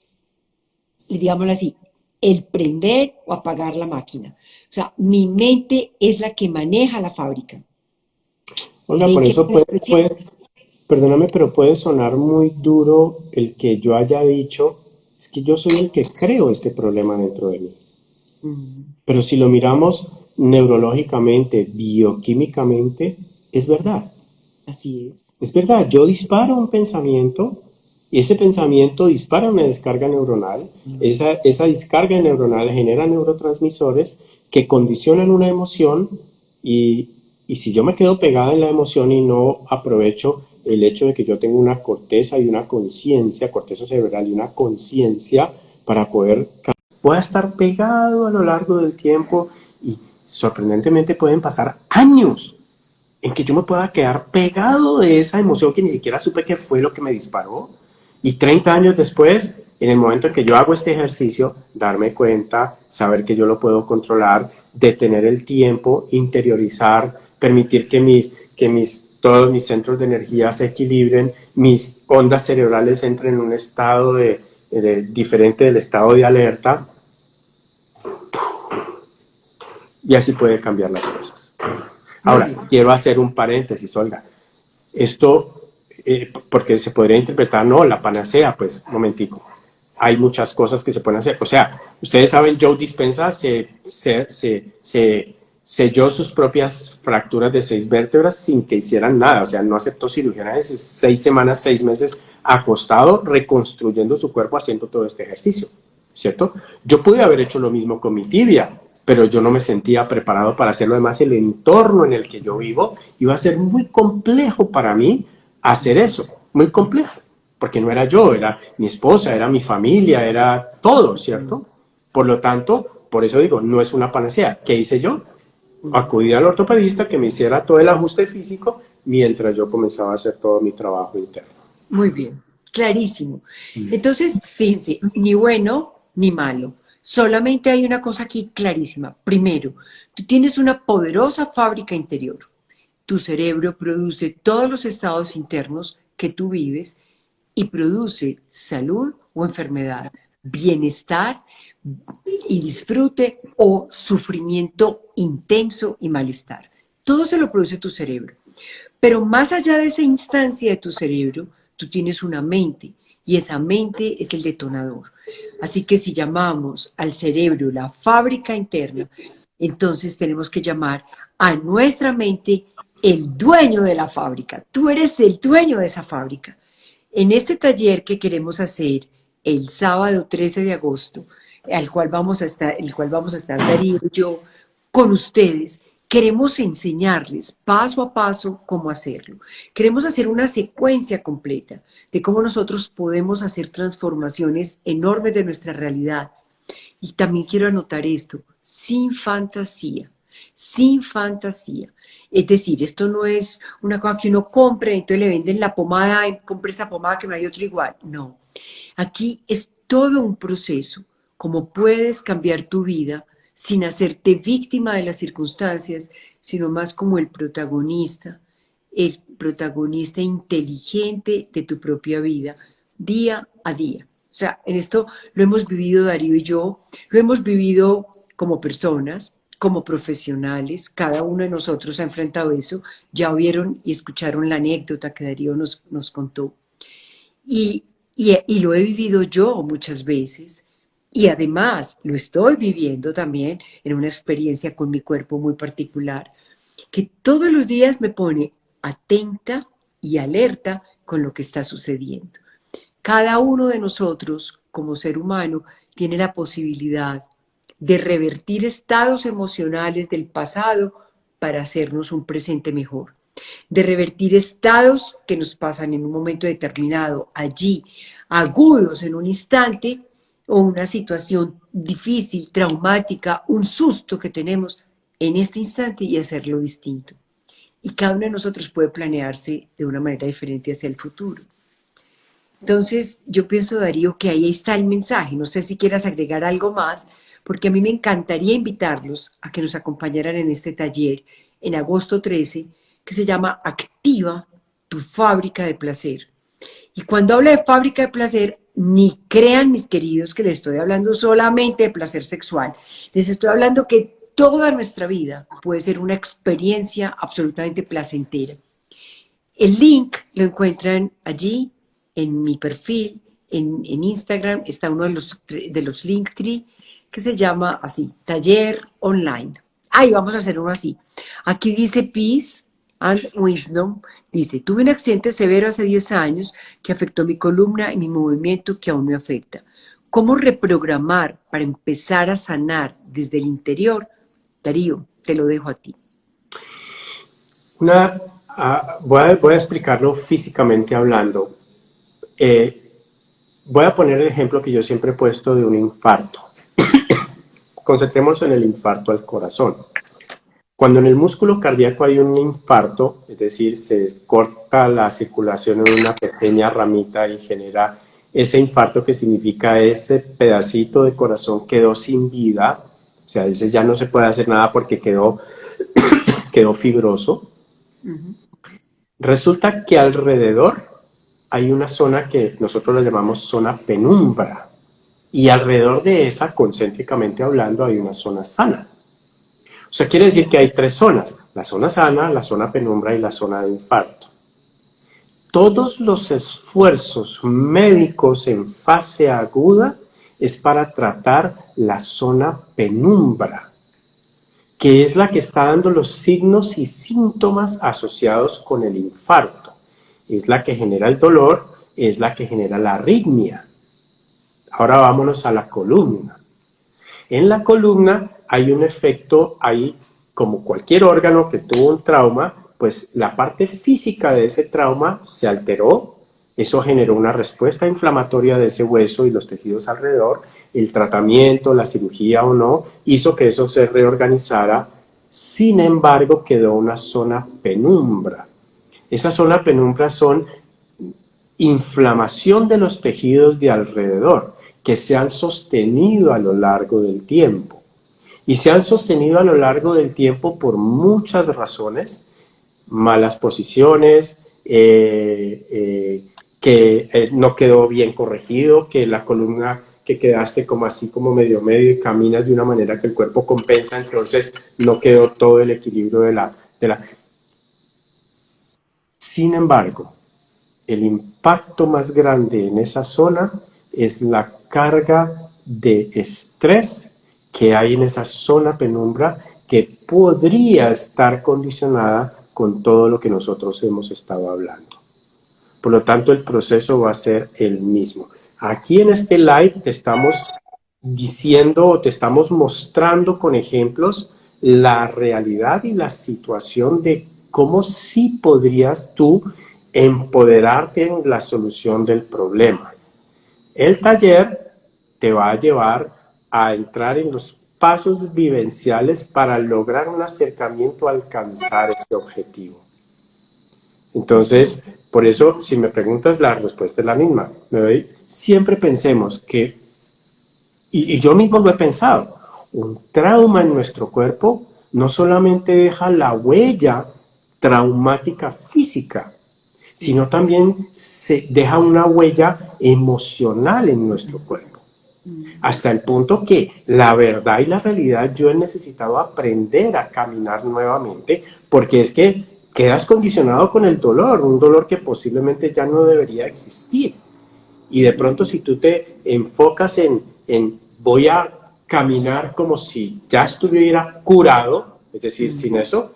digámoslo así, el prender o apagar la máquina. O sea, mi mente es la que maneja la fábrica. Olga, ¿Ven por que eso tan especial? perdóname, pero puede sonar muy duro el que yo haya dicho, es que yo soy el que creo este problema dentro de mí. Mm, Pero si lo miramos neurológicamente, bioquímicamente, es verdad. así es. Es verdad, yo disparo un pensamiento y ese pensamiento dispara una descarga neuronal. Mm, Esa descarga neuronal genera neurotransmisores que condicionan una emoción y, y si yo me quedo pegada en la emoción y no aprovecho el hecho de que yo tengo una corteza y una conciencia, corteza cerebral y una conciencia para poder pueda estar pegado a lo largo del tiempo y sorprendentemente pueden pasar años en que yo me pueda quedar pegado de esa emoción que ni siquiera supe qué fue lo que me disparó. Y 30 años después, en el momento en que yo hago este ejercicio, darme cuenta, saber que yo lo puedo controlar, detener el tiempo, interiorizar, permitir todos mis centros de energía se equilibren, mis ondas cerebrales entren en un estado diferente del estado de alerta, y así puede cambiar las cosas. muy Ahora, bien. quiero hacer un paréntesis, Olga. Esto, porque se podría interpretar, no, la panacea, pues, un momentico. Hay muchas cosas que se pueden hacer. O sea, ustedes saben, Joe Dispenza selló sus propias fracturas de 6 vértebras sin que hicieran nada. O sea, no aceptó cirugía. 6 semanas, 6 meses acostado, reconstruyendo su cuerpo, haciendo todo este ejercicio. ¿Cierto? Yo pude haber hecho lo mismo con mi tibia, pero yo no me sentía preparado para hacerlo. Además, el entorno en el que yo vivo iba a ser muy complejo para mí hacer eso, muy complejo, porque no era yo, era mi esposa, era mi familia, era todo, ¿cierto? Por lo tanto, por eso digo, no es una panacea. ¿Qué hice yo? Acudí al ortopedista que me hiciera todo el ajuste físico mientras yo comenzaba a hacer todo mi trabajo interno. Muy bien, clarísimo. Entonces, fíjense, ni bueno ni malo. Solamente hay una cosa aquí clarísima. Primero, tú tienes una poderosa fábrica interior. Tu cerebro produce todos los estados internos que tú vives y produce salud o enfermedad, bienestar y disfrute o sufrimiento intenso y malestar. Todo se lo produce tu cerebro. Pero más allá de esa instancia de tu cerebro, tú tienes una mente y esa mente es el detonador. Así que si llamamos al cerebro la fábrica interna, entonces tenemos que llamar a nuestra mente el dueño de la fábrica. Tú eres el dueño de esa fábrica. En este taller que queremos hacer el sábado 13 de agosto, el cual vamos a estar Darío y yo con ustedes, queremos enseñarles paso a paso cómo hacerlo. Queremos hacer una secuencia completa de cómo nosotros podemos hacer transformaciones enormes de nuestra realidad. Y también quiero anotar esto, sin fantasía, sin fantasía. Es decir, esto no es una cosa que uno compre, entonces le venden la pomada, y compre esta pomada que no hay otro igual. No, aquí es todo un proceso, cómo puedes cambiar tu vida sin hacerte víctima de las circunstancias, sino más como el protagonista inteligente de tu propia vida, día a día. O sea, en esto lo hemos vivido Darío y yo, lo hemos vivido como personas, como profesionales, cada uno de nosotros ha enfrentado eso, ya vieron y escucharon la anécdota que Darío nos contó. Y, y lo he vivido yo muchas veces y además lo estoy viviendo también en una experiencia con mi cuerpo muy particular, que todos los días me pone atenta y alerta con lo que está sucediendo. Cada uno de nosotros, como ser humano, tiene la posibilidad de revertir estados emocionales del pasado para hacernos un presente mejor, de revertir estados que nos pasan en un momento determinado, allí, agudos en un instante, o una situación difícil, traumática, un susto que tenemos en este instante y hacerlo distinto. Y cada uno de nosotros puede planearse de una manera diferente hacia el futuro. Entonces, yo pienso, Darío, que ahí está el mensaje. No sé si quieras agregar algo más, porque a mí me encantaría invitarlos a que nos acompañaran en este taller en agosto 13, que se llama Activa tu fábrica de placer. Y cuando hablo de fábrica de placer, ni crean, mis queridos, que les estoy hablando solamente de placer sexual. Les estoy hablando que toda nuestra vida puede ser una experiencia absolutamente placentera. El link lo encuentran allí, en mi perfil, en Instagram, está uno de los Linktree, que se llama así, Taller Online. Ay, vamos a hacer uno así. Aquí dice Peace and Wisdom, dice, tuve un accidente severo hace 10 años que afectó mi columna y mi movimiento que aún me afecta. ¿Cómo reprogramar para empezar a sanar desde el interior? Darío, te lo dejo a ti. Voy a explicarlo físicamente hablando. Voy a poner el ejemplo que yo siempre he puesto de un infarto. Concentrémonos en el infarto al corazón. Cuando en el músculo cardíaco hay un infarto, es decir, se corta la circulación en una pequeña ramita y genera ese infarto, que significa ese pedacito de corazón quedó sin vida, o sea, ese ya no se puede hacer nada porque quedó fibroso. Resulta que alrededor hay una zona que nosotros la llamamos zona penumbra, y alrededor de esa, concéntricamente hablando, hay una zona sana. O sea, quiere decir que hay 3 zonas: la zona sana, la zona penumbra y la zona de infarto. Todos los esfuerzos médicos en fase aguda es para tratar la zona penumbra, que es la que está dando los signos y síntomas asociados con el infarto. Es la que genera el dolor, es la que genera la arritmia. Ahora vámonos a la columna. En la columna hay un efecto, ahí como cualquier órgano que tuvo un trauma, pues la parte física de ese trauma se alteró, eso generó una respuesta inflamatoria de ese hueso y los tejidos alrededor. El tratamiento, la cirugía o no, hizo que eso se reorganizara. Sin embargo, quedó una zona penumbra. Esa zona penumbra son inflamación de los tejidos de alrededor que se han sostenido a lo largo del tiempo. Y se han sostenido a lo largo del tiempo por muchas razones: malas posiciones, que no quedó bien corregido, que la columna, que quedaste como así, como medio y caminas de una manera que el cuerpo compensa, entonces no quedó todo el equilibrio de la... Sin embargo, el impacto más grande en esa zona es la carga de estrés que hay en esa zona penumbra, que podría estar condicionada con todo lo que nosotros hemos estado hablando. Por lo tanto, el proceso va a ser el mismo. Aquí en este live te estamos diciendo, o te estamos mostrando con ejemplos, la realidad y la situación de cómo sí podrías tú empoderarte en la solución del problema. El taller te va a llevar a entrar en los pasos vivenciales para lograr un acercamiento a alcanzar ese objetivo. Entonces, por eso, si me preguntas, la respuesta es la misma. Siempre pensemos que, y yo mismo lo he pensado, un trauma en nuestro cuerpo no solamente deja la huella traumática física, sino también se deja una huella emocional en nuestro cuerpo. Hasta el punto que la verdad y la realidad, yo he necesitado aprender a caminar nuevamente, porque es que quedas condicionado con el dolor, un dolor que posiblemente ya no debería existir. Y de pronto, si tú te enfocas en voy a caminar como si ya estuviera curado, es decir, sin eso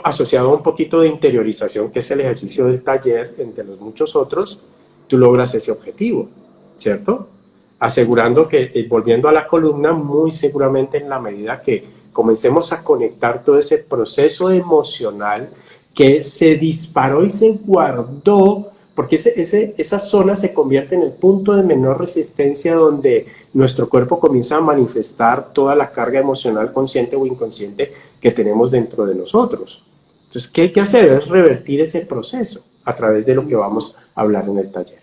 asociado a un poquito de interiorización, que es el ejercicio del taller, entre los muchos otros, tú logras ese objetivo, ¿cierto? Asegurando que, volviendo a la columna, muy seguramente en la medida que comencemos a conectar todo ese proceso emocional que se disparó y se guardó, porque esa zona se convierte en el punto de menor resistencia, donde nuestro cuerpo comienza a manifestar toda la carga emocional consciente o inconsciente que tenemos dentro de nosotros. Entonces, ¿qué hay que hacer? Es revertir ese proceso a través de lo que vamos a hablar en el taller.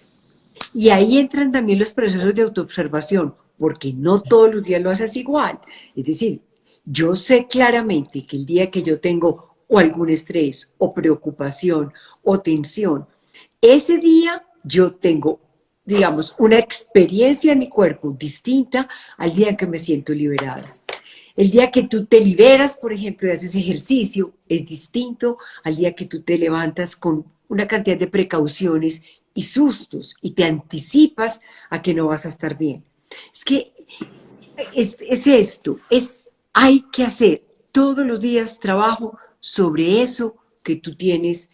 Y ahí entran también los procesos de autoobservación, porque no todos los días lo haces igual. Es decir, yo sé claramente que el día que yo tengo o algún estrés, o preocupación, o tensión, ese día yo tengo, digamos, una experiencia en mi cuerpo distinta al día en que me siento liberada. El día que tú te liberas, por ejemplo, y haces ejercicio, es distinto al día que tú te levantas con una cantidad de precauciones y sustos y te anticipas a que no vas a estar bien. Es que es esto, hay que hacer todos los días trabajo sobre eso que tú tienes,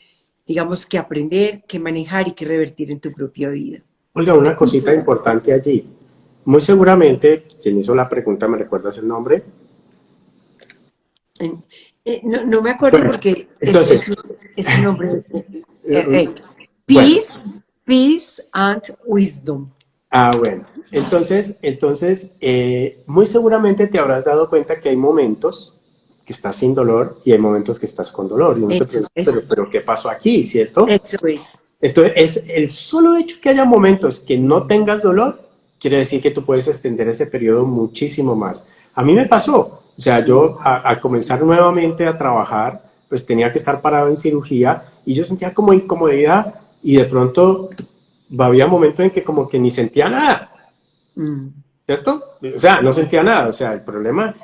digamos, que aprender, que manejar y que revertir en tu propia vida. Olga, una cosita importante allí. Muy seguramente, quien hizo la pregunta, ¿me recuerdas el nombre? No, no me acuerdo Bueno, porque entonces, es un nombre. bueno, Peace, peace and wisdom. bueno. Muy seguramente te habrás dado cuenta que hay momentos que estás sin dolor y hay momentos que estás con dolor. Y uno te Eso pregunta, es, pero ¿qué pasó aquí? ¿Cierto? eso es. Entonces, es el solo hecho que haya momentos que no tengas dolor, quiere decir que tú puedes extender ese periodo muchísimo más. A mí me pasó, o sea, yo al comenzar nuevamente a trabajar, pues tenía que estar parado en cirugía y yo sentía como incomodidad y de pronto había momentos en que como que ni sentía nada, Mm. ¿cierto? O sea, no sentía nada, o sea, el problema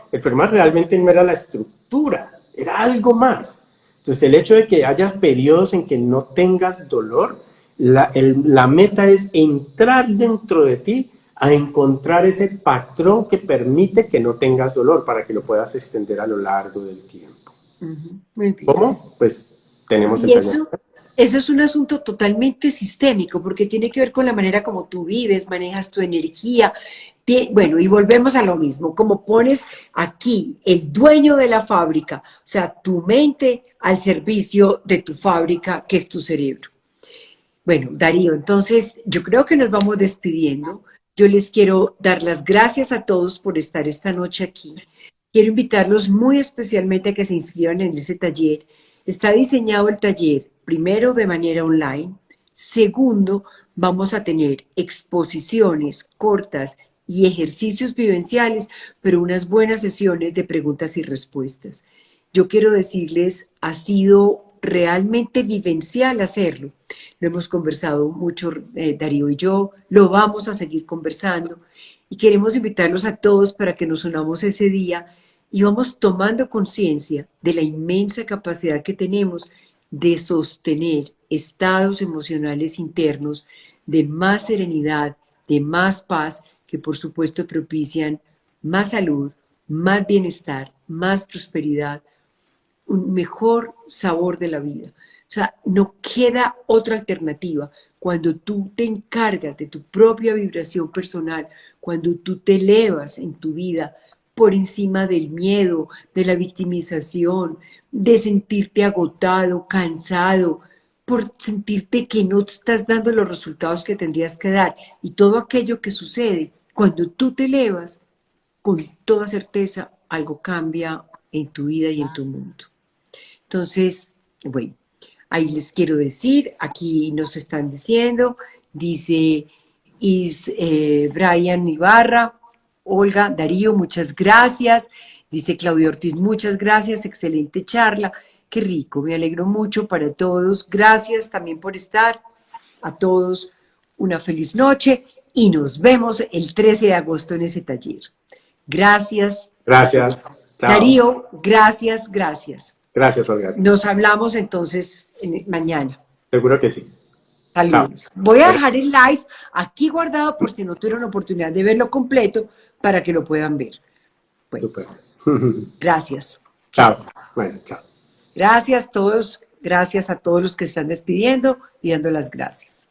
realmente no era la estructura, era algo más. Entonces, el hecho de que haya periodos en que no tengas dolor, la meta es entrar dentro de ti a encontrar ese patrón que permite que no tengas dolor para que lo puedas extender a lo largo del tiempo. Muy bien. ¿Cómo? Pues tenemos el Y taller. eso es un asunto totalmente sistémico, porque tiene que ver con la manera como tú vives, manejas tu energía. Bueno, y volvemos a lo mismo, como pones aquí el dueño de la fábrica, o sea, tu mente al servicio de tu fábrica, que es tu cerebro. Bueno, Darío, entonces yo creo que nos vamos despidiendo. Yo les quiero dar las gracias a todos por estar esta noche aquí. Quiero invitarlos muy especialmente a que se inscriban en ese taller. Está diseñado el taller, primero de manera online. Segundo, vamos a tener exposiciones cortas y ejercicios vivenciales, pero unas buenas sesiones de preguntas y respuestas. Yo quiero decirles, ha sido realmente vivencial hacerlo. Lo hemos conversado mucho, Darío y yo, lo vamos a seguir conversando y queremos invitarlos a todos para que nos unamos ese día y vamos tomando conciencia de la inmensa capacidad que tenemos de sostener estados emocionales internos de más serenidad, de más paz, que por supuesto propician más salud, más bienestar, más prosperidad, un mejor sabor de la vida. O sea, no queda otra alternativa. Cuando tú te encargas de tu propia vibración personal, cuando tú te elevas en tu vida por encima del miedo, de la victimización, de sentirte agotado, cansado, por sentirte que no estás dando los resultados que tendrías que dar y todo aquello que sucede, cuando tú te elevas, con toda certeza algo cambia en tu vida y en tu mundo. Entonces, bueno, ahí les quiero decir, aquí nos están diciendo, dice Brian Ibarra, Olga, Darío, muchas gracias. Dice Claudio Ortiz, muchas gracias, excelente charla. Qué rico, me alegro mucho para todos. Gracias también por estar. A todos una feliz noche y nos vemos el 13 de agosto en ese taller. Gracias. Gracias. Chao. Darío, gracias, gracias. Gracias, Olga. Nos hablamos entonces mañana. Seguro que sí. Chao. Saludos. Voy a dejar el live aquí guardado por si no tuvieron oportunidad de verlo completo para que lo puedan ver. Bueno, Super. gracias. Chao. Chao. Bueno, chao. Gracias a todos los que se están despidiendo y dando las gracias.